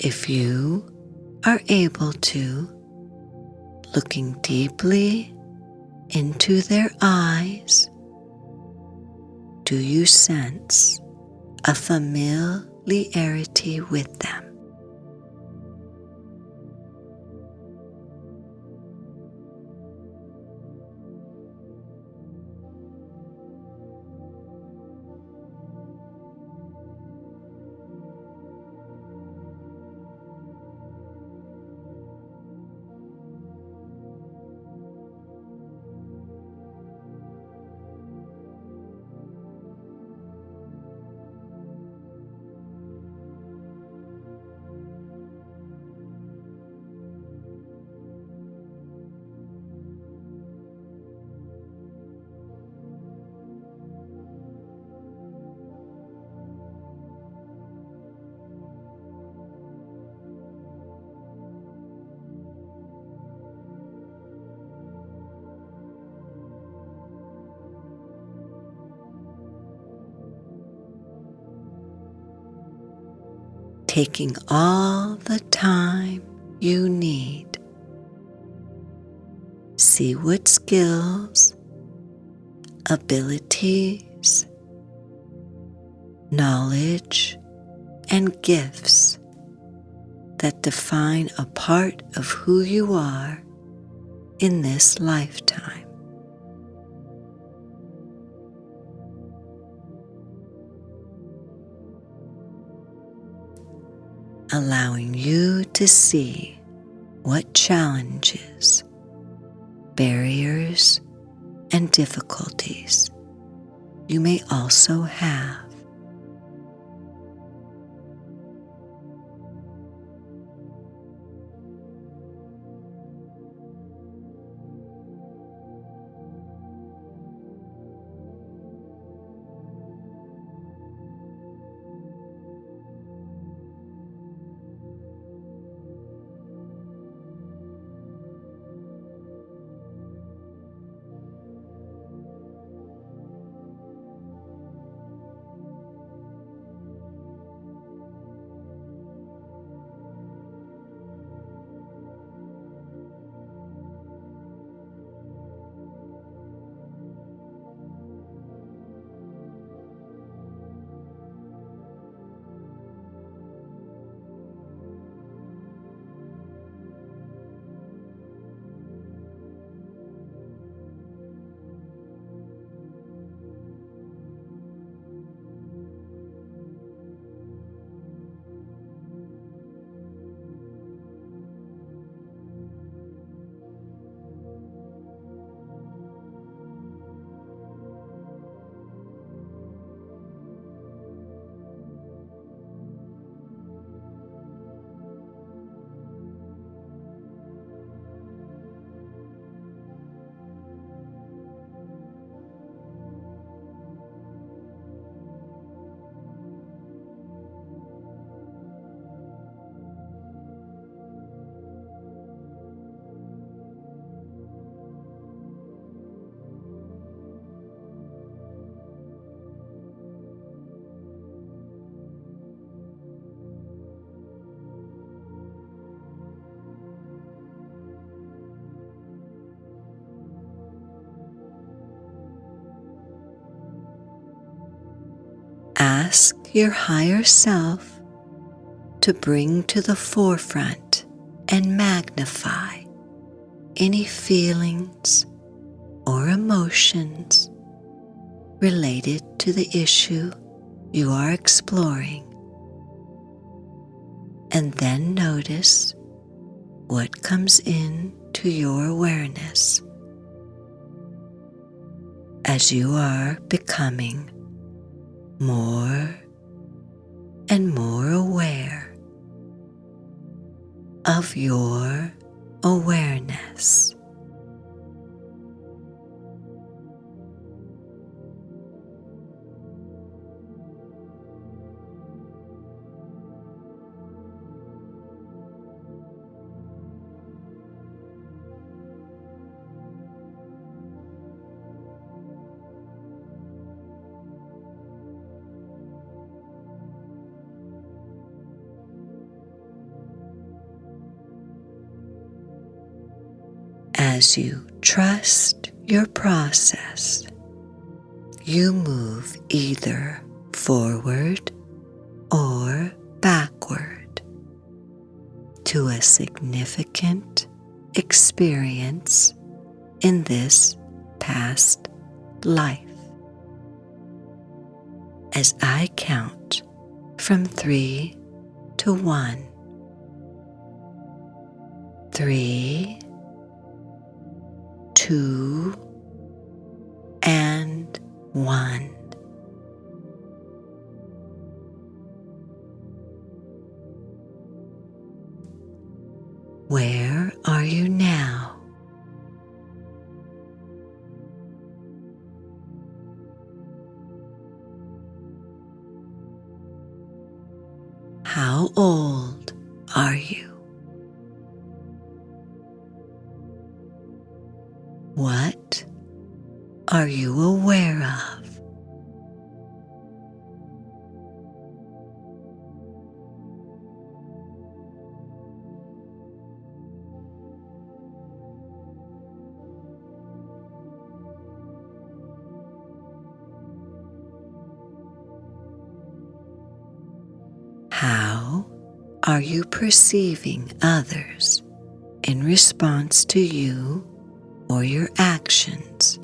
A: If you are able to, looking deeply into their eyes, do you sense a familiarity with them? taking all the time you need. See what skills, abilities, knowledge, and gifts that define a part of who you are in this lifetime. Allowing you to see what challenges, barriers, and difficulties you may also have. Ask your higher self to bring to the forefront and magnify any feelings or emotions related to the issue you are exploring, and then notice what comes in to your awareness as you are becoming more and more aware of your awareness. As you trust your process, you move either forward or backward to a significant experience in this past life. As I count from 3 to 1. 3, 2, and 1. Where are you now? How old are you? What are you aware of? are you perceiving others in response to you or your actions?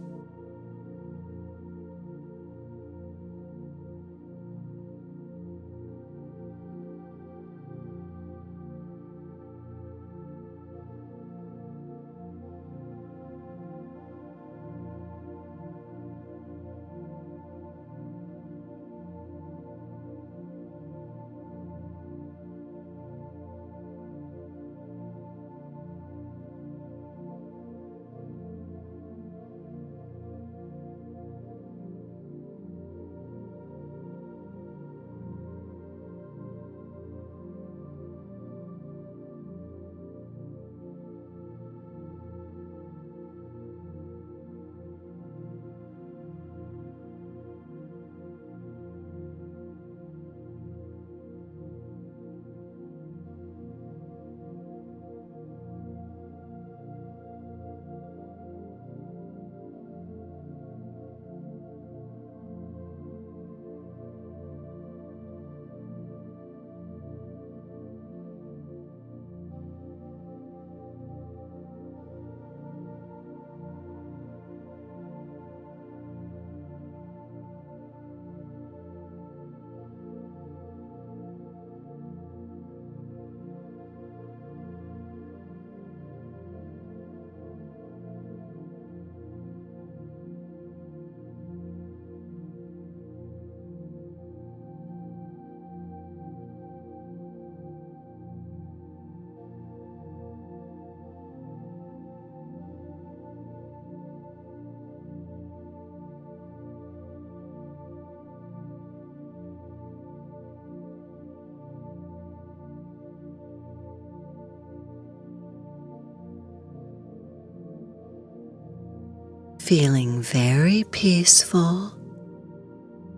A: Feeling very peaceful,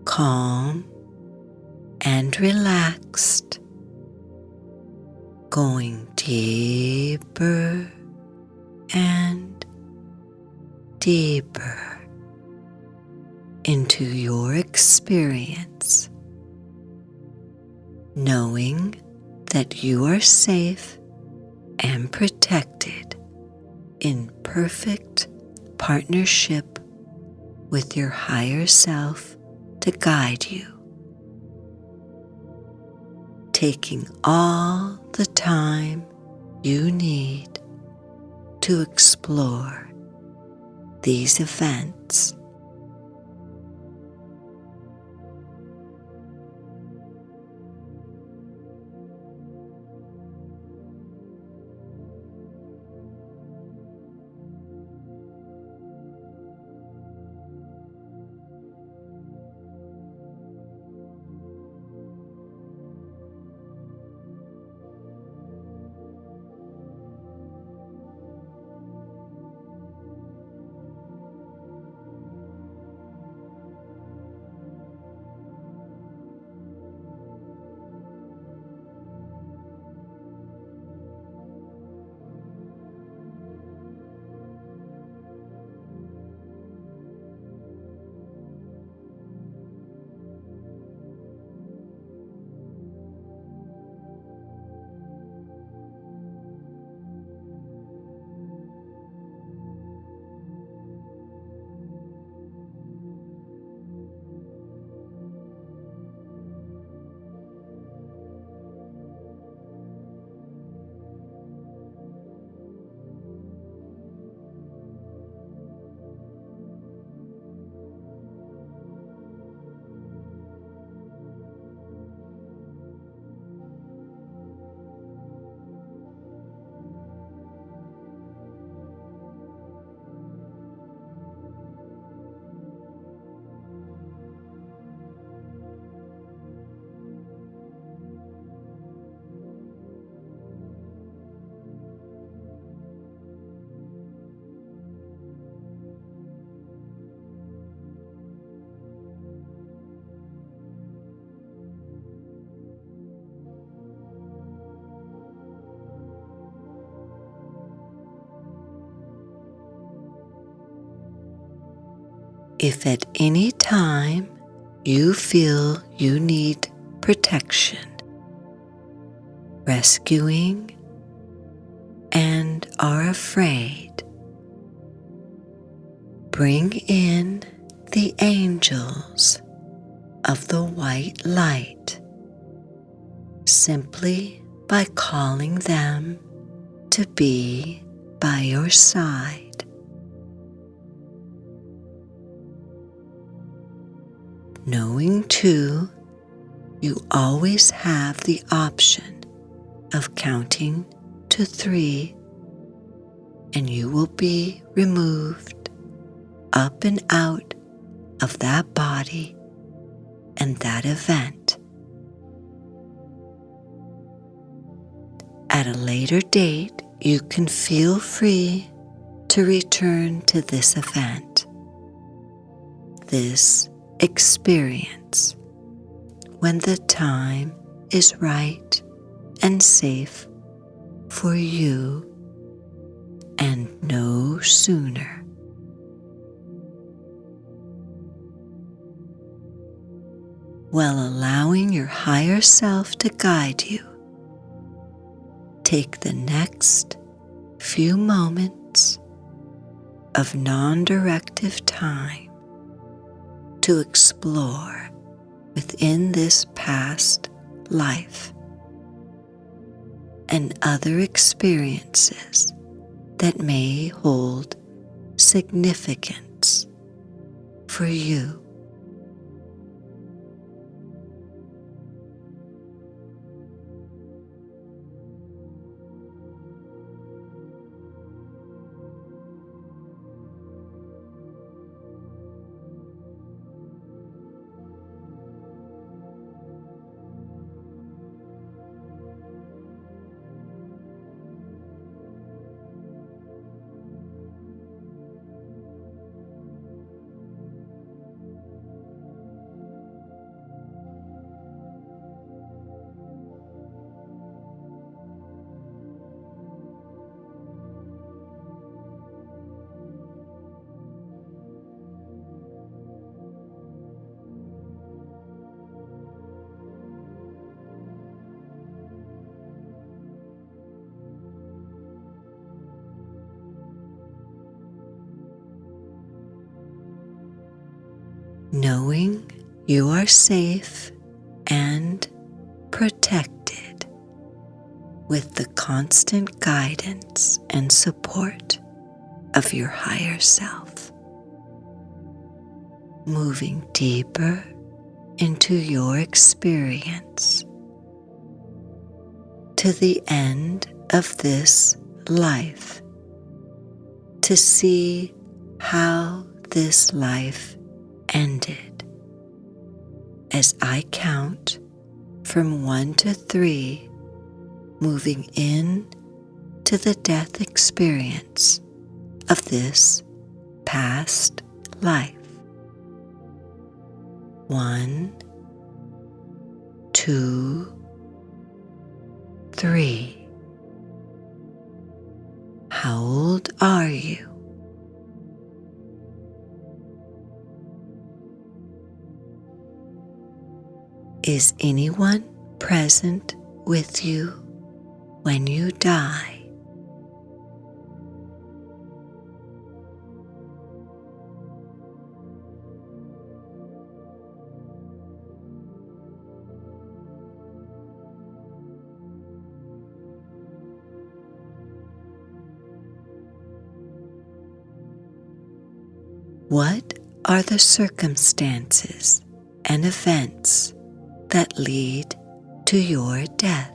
A: calm, and relaxed, going deeper and deeper into your experience, knowing that you are safe and protected in perfect partnership with your higher self to guide you, taking all the time you need to explore these events. If at any time you feel you need protection, rescuing and are afraid, bring in the angels of the white light simply by calling them to be by your side. Knowing too, you always have the option of counting to 3, and you will be removed up and out of that body and that event. At a later date, you can feel free to return to this event, this experience, when the time is right and safe for you, and no sooner. While allowing your higher self to guide you, take the next few moments of non-directive time to explore within this past life and other experiences that may hold significance for you. Knowing you are safe and protected with the constant guidance and support of your higher self. Moving deeper into your experience to the end of this life, to see how this life ended. As I count from 1 to 3, moving in to the death experience of this past life. 1, 2, 3. How old are you? Is anyone present with you when you die? What are the circumstances and events that lead to your death?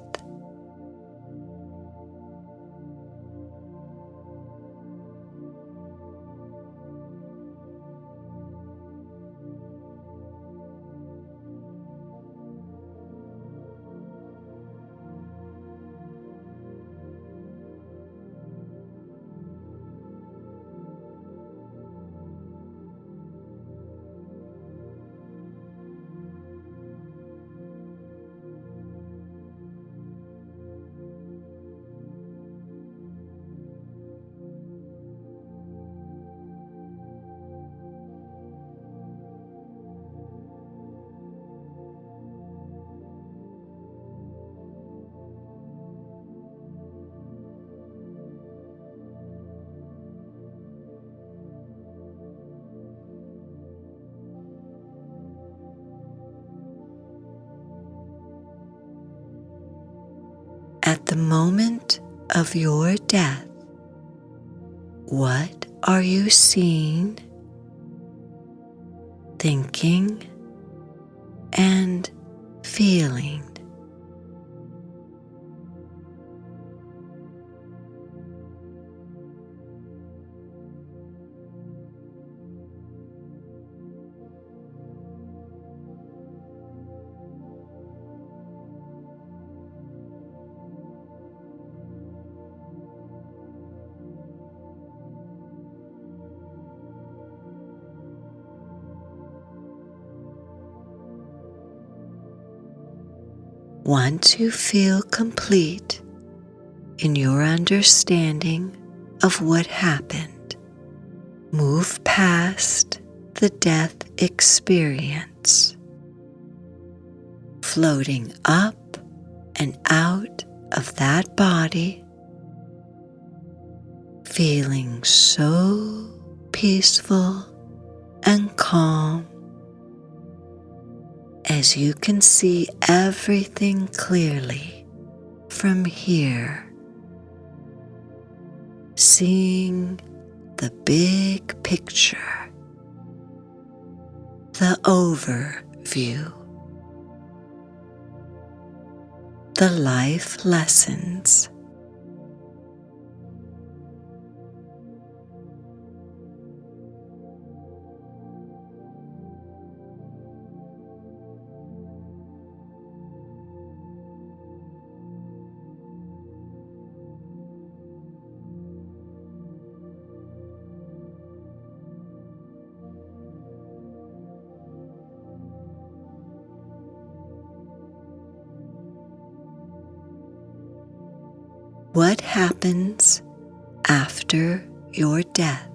A: the moment of your death, what are you seeing, thinking, and feeling? Once you feel complete in your understanding of what happened, move past the death experience, floating up and out of that body, feeling so peaceful and calm as you can see everything clearly from here, seeing the big picture, the overview, the life lessons. What happens after your death?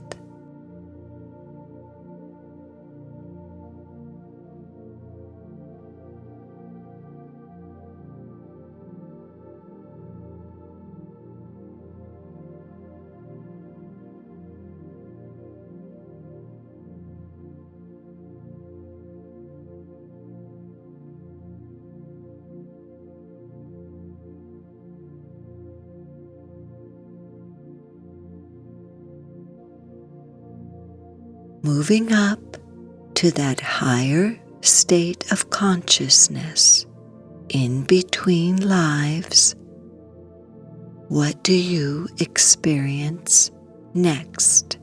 A: Moving up to that higher state of consciousness in between lives, what do you experience next?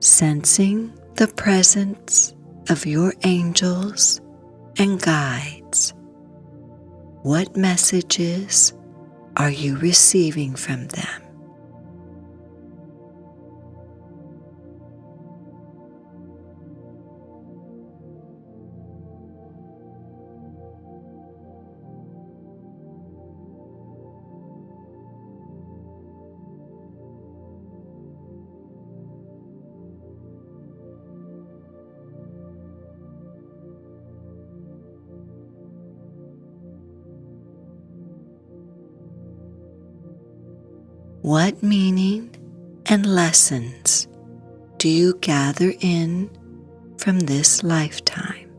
A: Sensing the presence of your angels and guides, what messages are you receiving from them? What meaning and lessons do you gather in from this lifetime?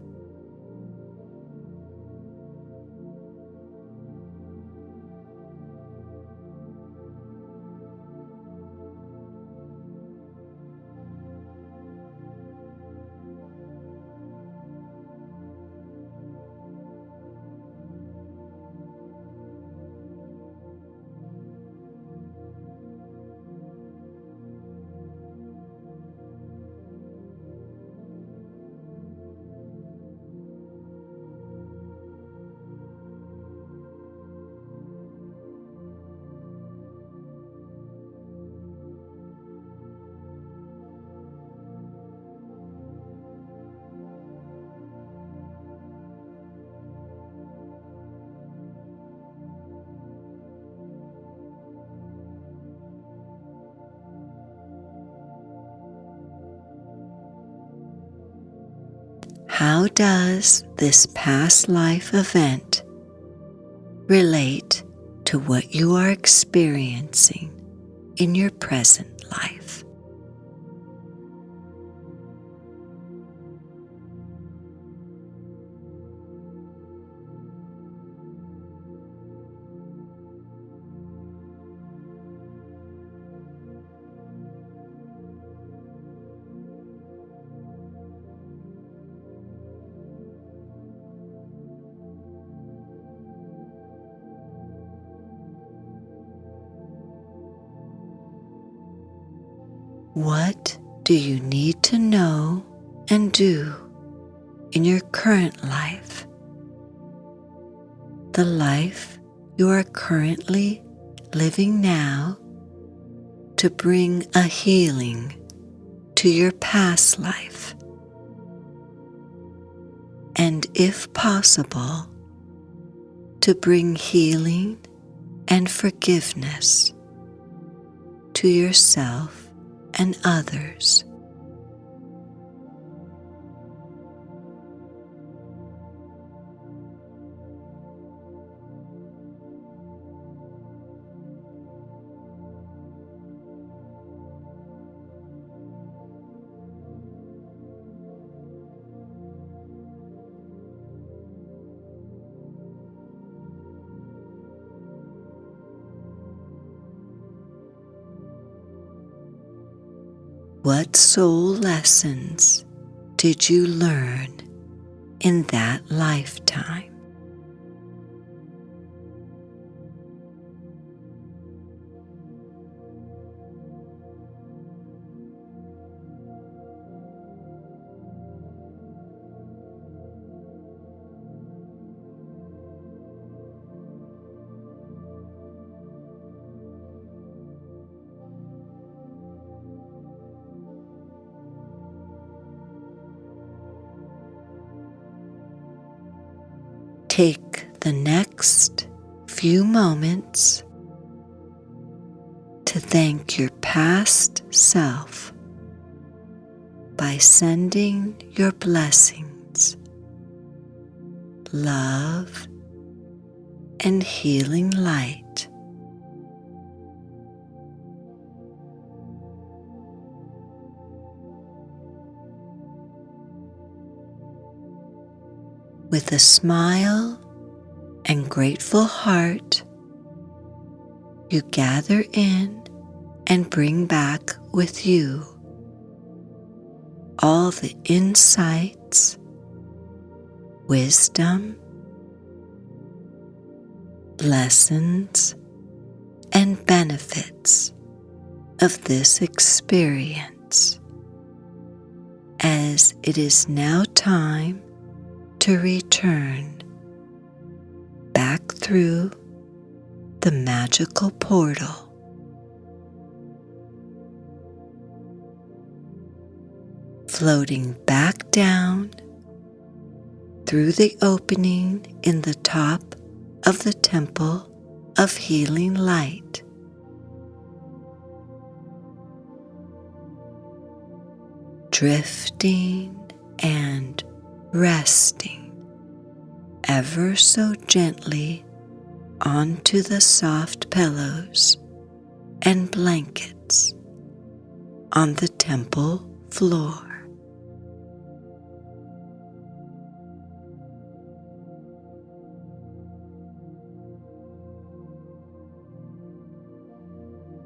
A: how does this past life event relate to what you are experiencing in your present life? What do you need to know and do in your current life? The life you are currently living now, to bring a healing to your past life, and if possible, to bring healing and forgiveness to yourself and others. What soul lessons did you learn in that lifetime? Take the next few moments to thank your past self by sending your blessings, love, and healing light. With a smile and grateful heart, you gather in and bring back with you all the insights, wisdom, lessons, and benefits of this experience, as it is now time to return back through the magical portal. Floating back down through the opening in the top of the temple of healing light. Drifting and resting ever so gently onto the soft pillows and blankets on the temple floor.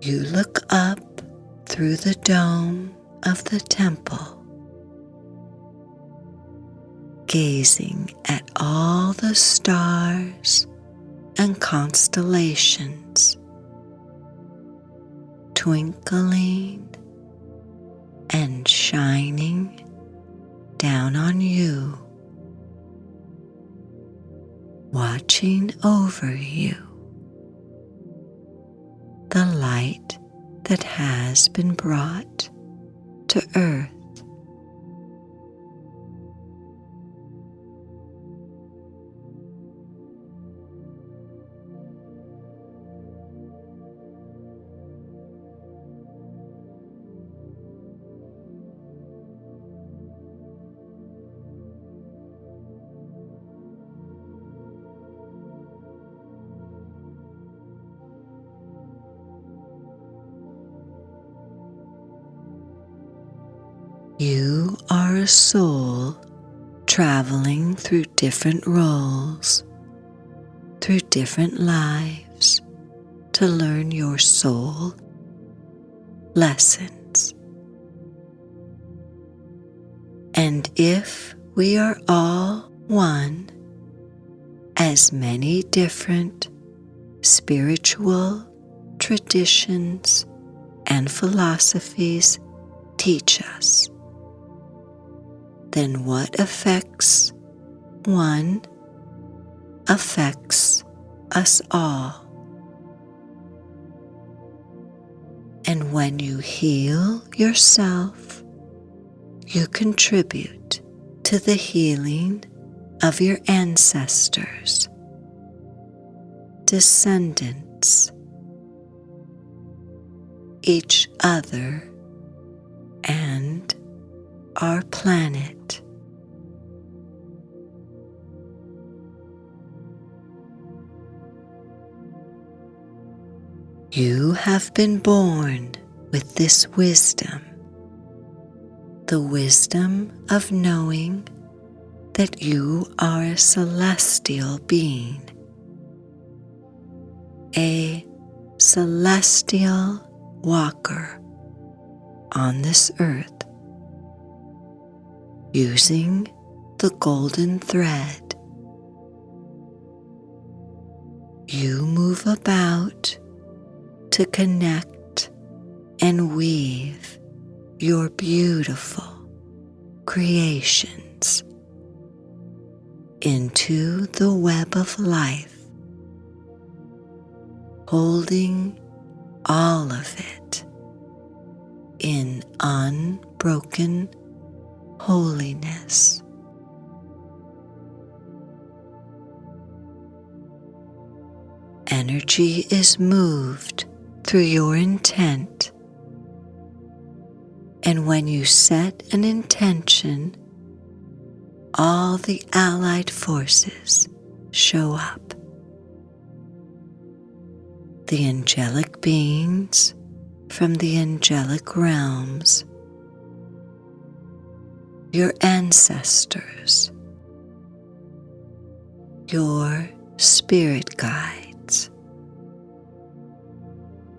A: You look up through the dome of the temple, gazing at all the stars and constellations twinkling and shining down on you, watching over you. The light that has been brought to earth. You are a soul traveling through different roles, through different lives to learn your soul lessons. And if we are all one, as many different spiritual traditions and philosophies teach us, then what affects one affects us all. And when you heal yourself, you contribute to the healing of your ancestors, descendants, each other, and our planet. You have been born with this wisdom, the wisdom of knowing that you are a celestial being, a celestial walker on this earth, using the golden thread. You move about to connect and weave your beautiful creations into the web of life, holding all of it in unbroken holiness. Energy is moved through your intent, and when you set an intention, all the allied forces show up. The angelic beings from the angelic realms, your ancestors, your spirit guides,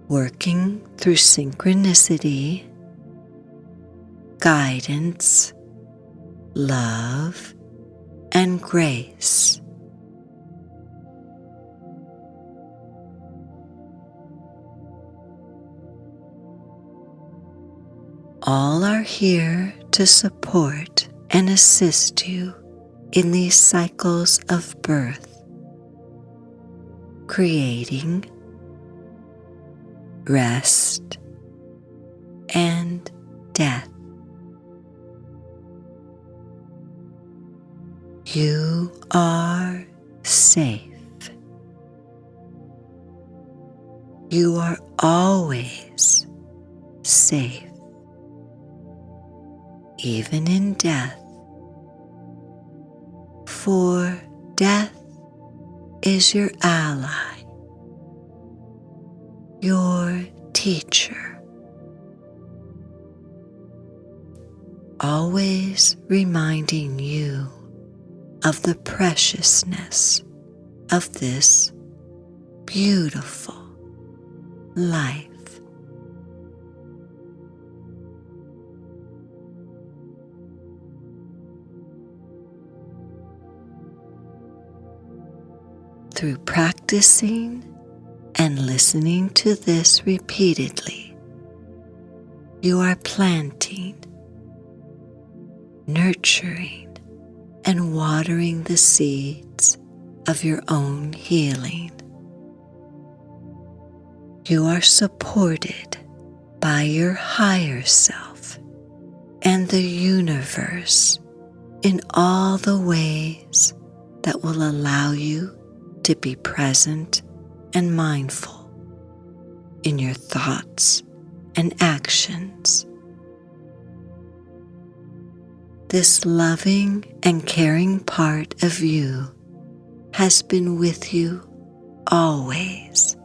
A: working through synchronicity, guidance, love, and grace. All are here to support and assist you in these cycles of birth, creating rest and death. You are safe. You are always safe, even in death, for death is your ally, your teacher, always reminding you of the preciousness of this beautiful life. Through practicing and listening to this repeatedly, you are planting, nurturing, and watering the seeds of your own healing. You are supported by your higher self and the universe in all the ways that will allow you to be present and mindful in your thoughts and actions. This loving and caring part of you has been with you always.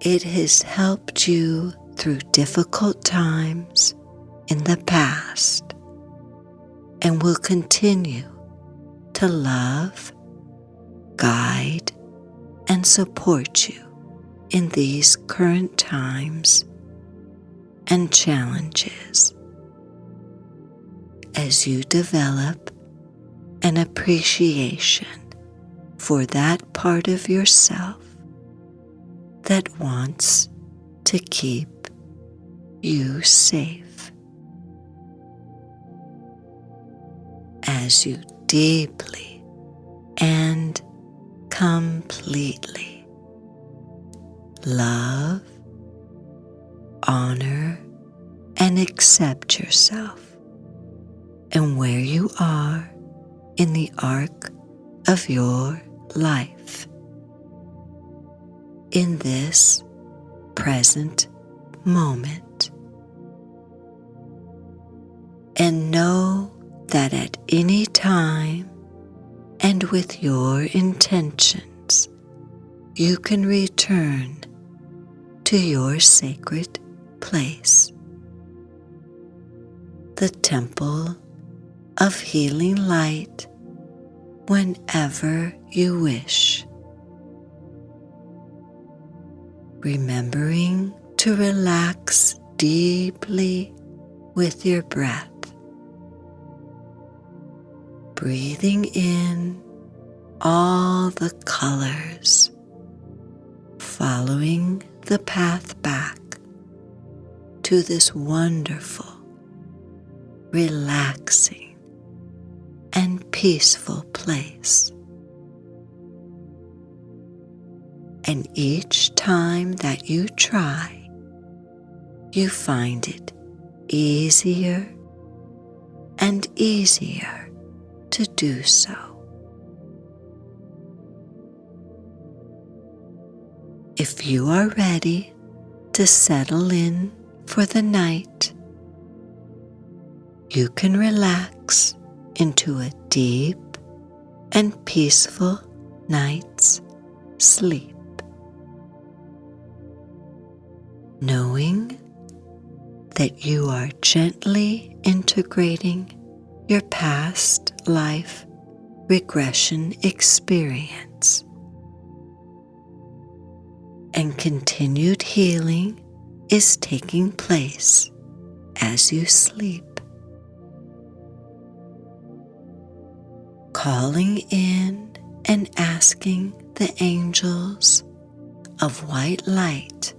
A: It has helped you through difficult times in the past and will continue to love, guide, and support you in these current times and challenges as you develop an appreciation for that part of yourself that wants to keep you safe. As you deeply and completely love, honor, and accept yourself and where you are in the arc of your life. In this present moment. And know that at any time and with your intentions, you can return to your sacred place, the temple of healing light, whenever you wish. Remembering to relax deeply with your breath. Breathing in all the colors, following the path back to this wonderful, relaxing, and peaceful place. And each time that you try, you find it easier and easier to do so. If you are ready to settle in for the night, you can relax into a deep and peaceful night's sleep, knowing that you are gently integrating your past life regression experience, and continued healing is taking place as you sleep. Calling in and asking the angels of white light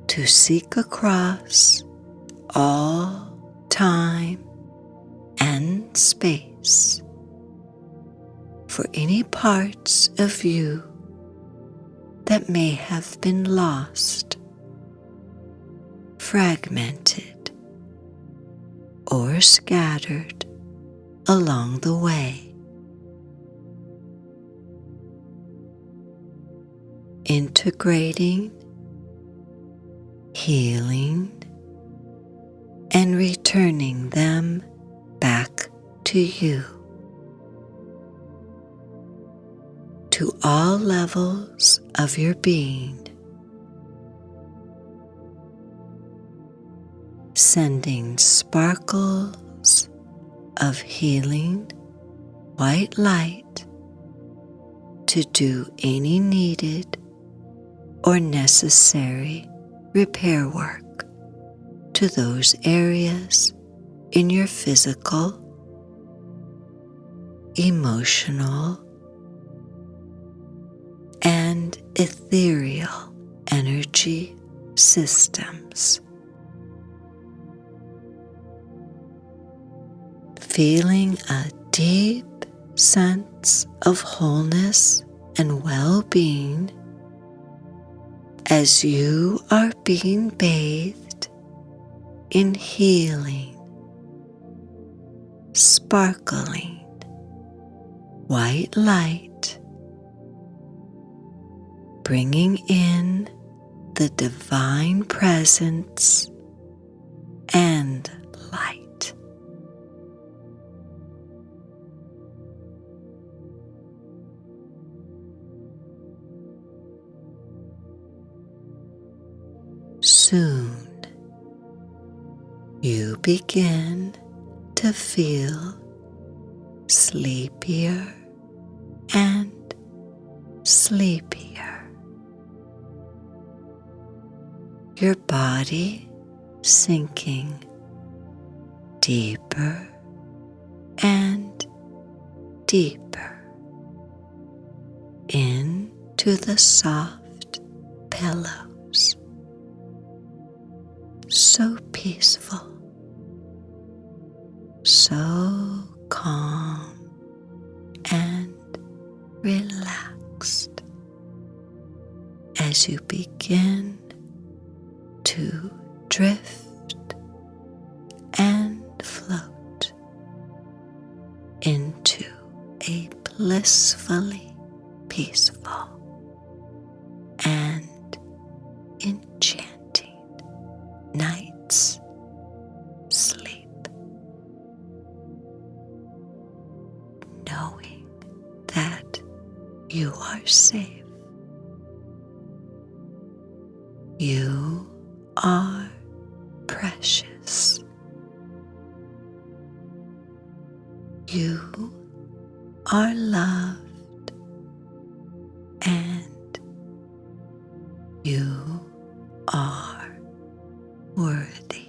A: to seek across all time and space for any parts of you that may have been lost, fragmented, or scattered along the way. Integrating, healing, and returning them back to you, to all levels of your being, sending sparkles of healing white light to do any needed or necessary repair work to those areas in your physical, emotional, and ethereal energy systems. Feeling a deep sense of wholeness and well-being as you are being bathed in healing, sparkling white light, bringing in the divine presence and light. soon you begin to feel sleepier and sleepier. Your body sinking deeper and deeper into the soft pillows. So peaceful, so calm and relaxed as you begin to drift and float into a blissfully peaceful and enchanting night's sleep, knowing that you are safe. You are precious. You are loved, and you are worthy.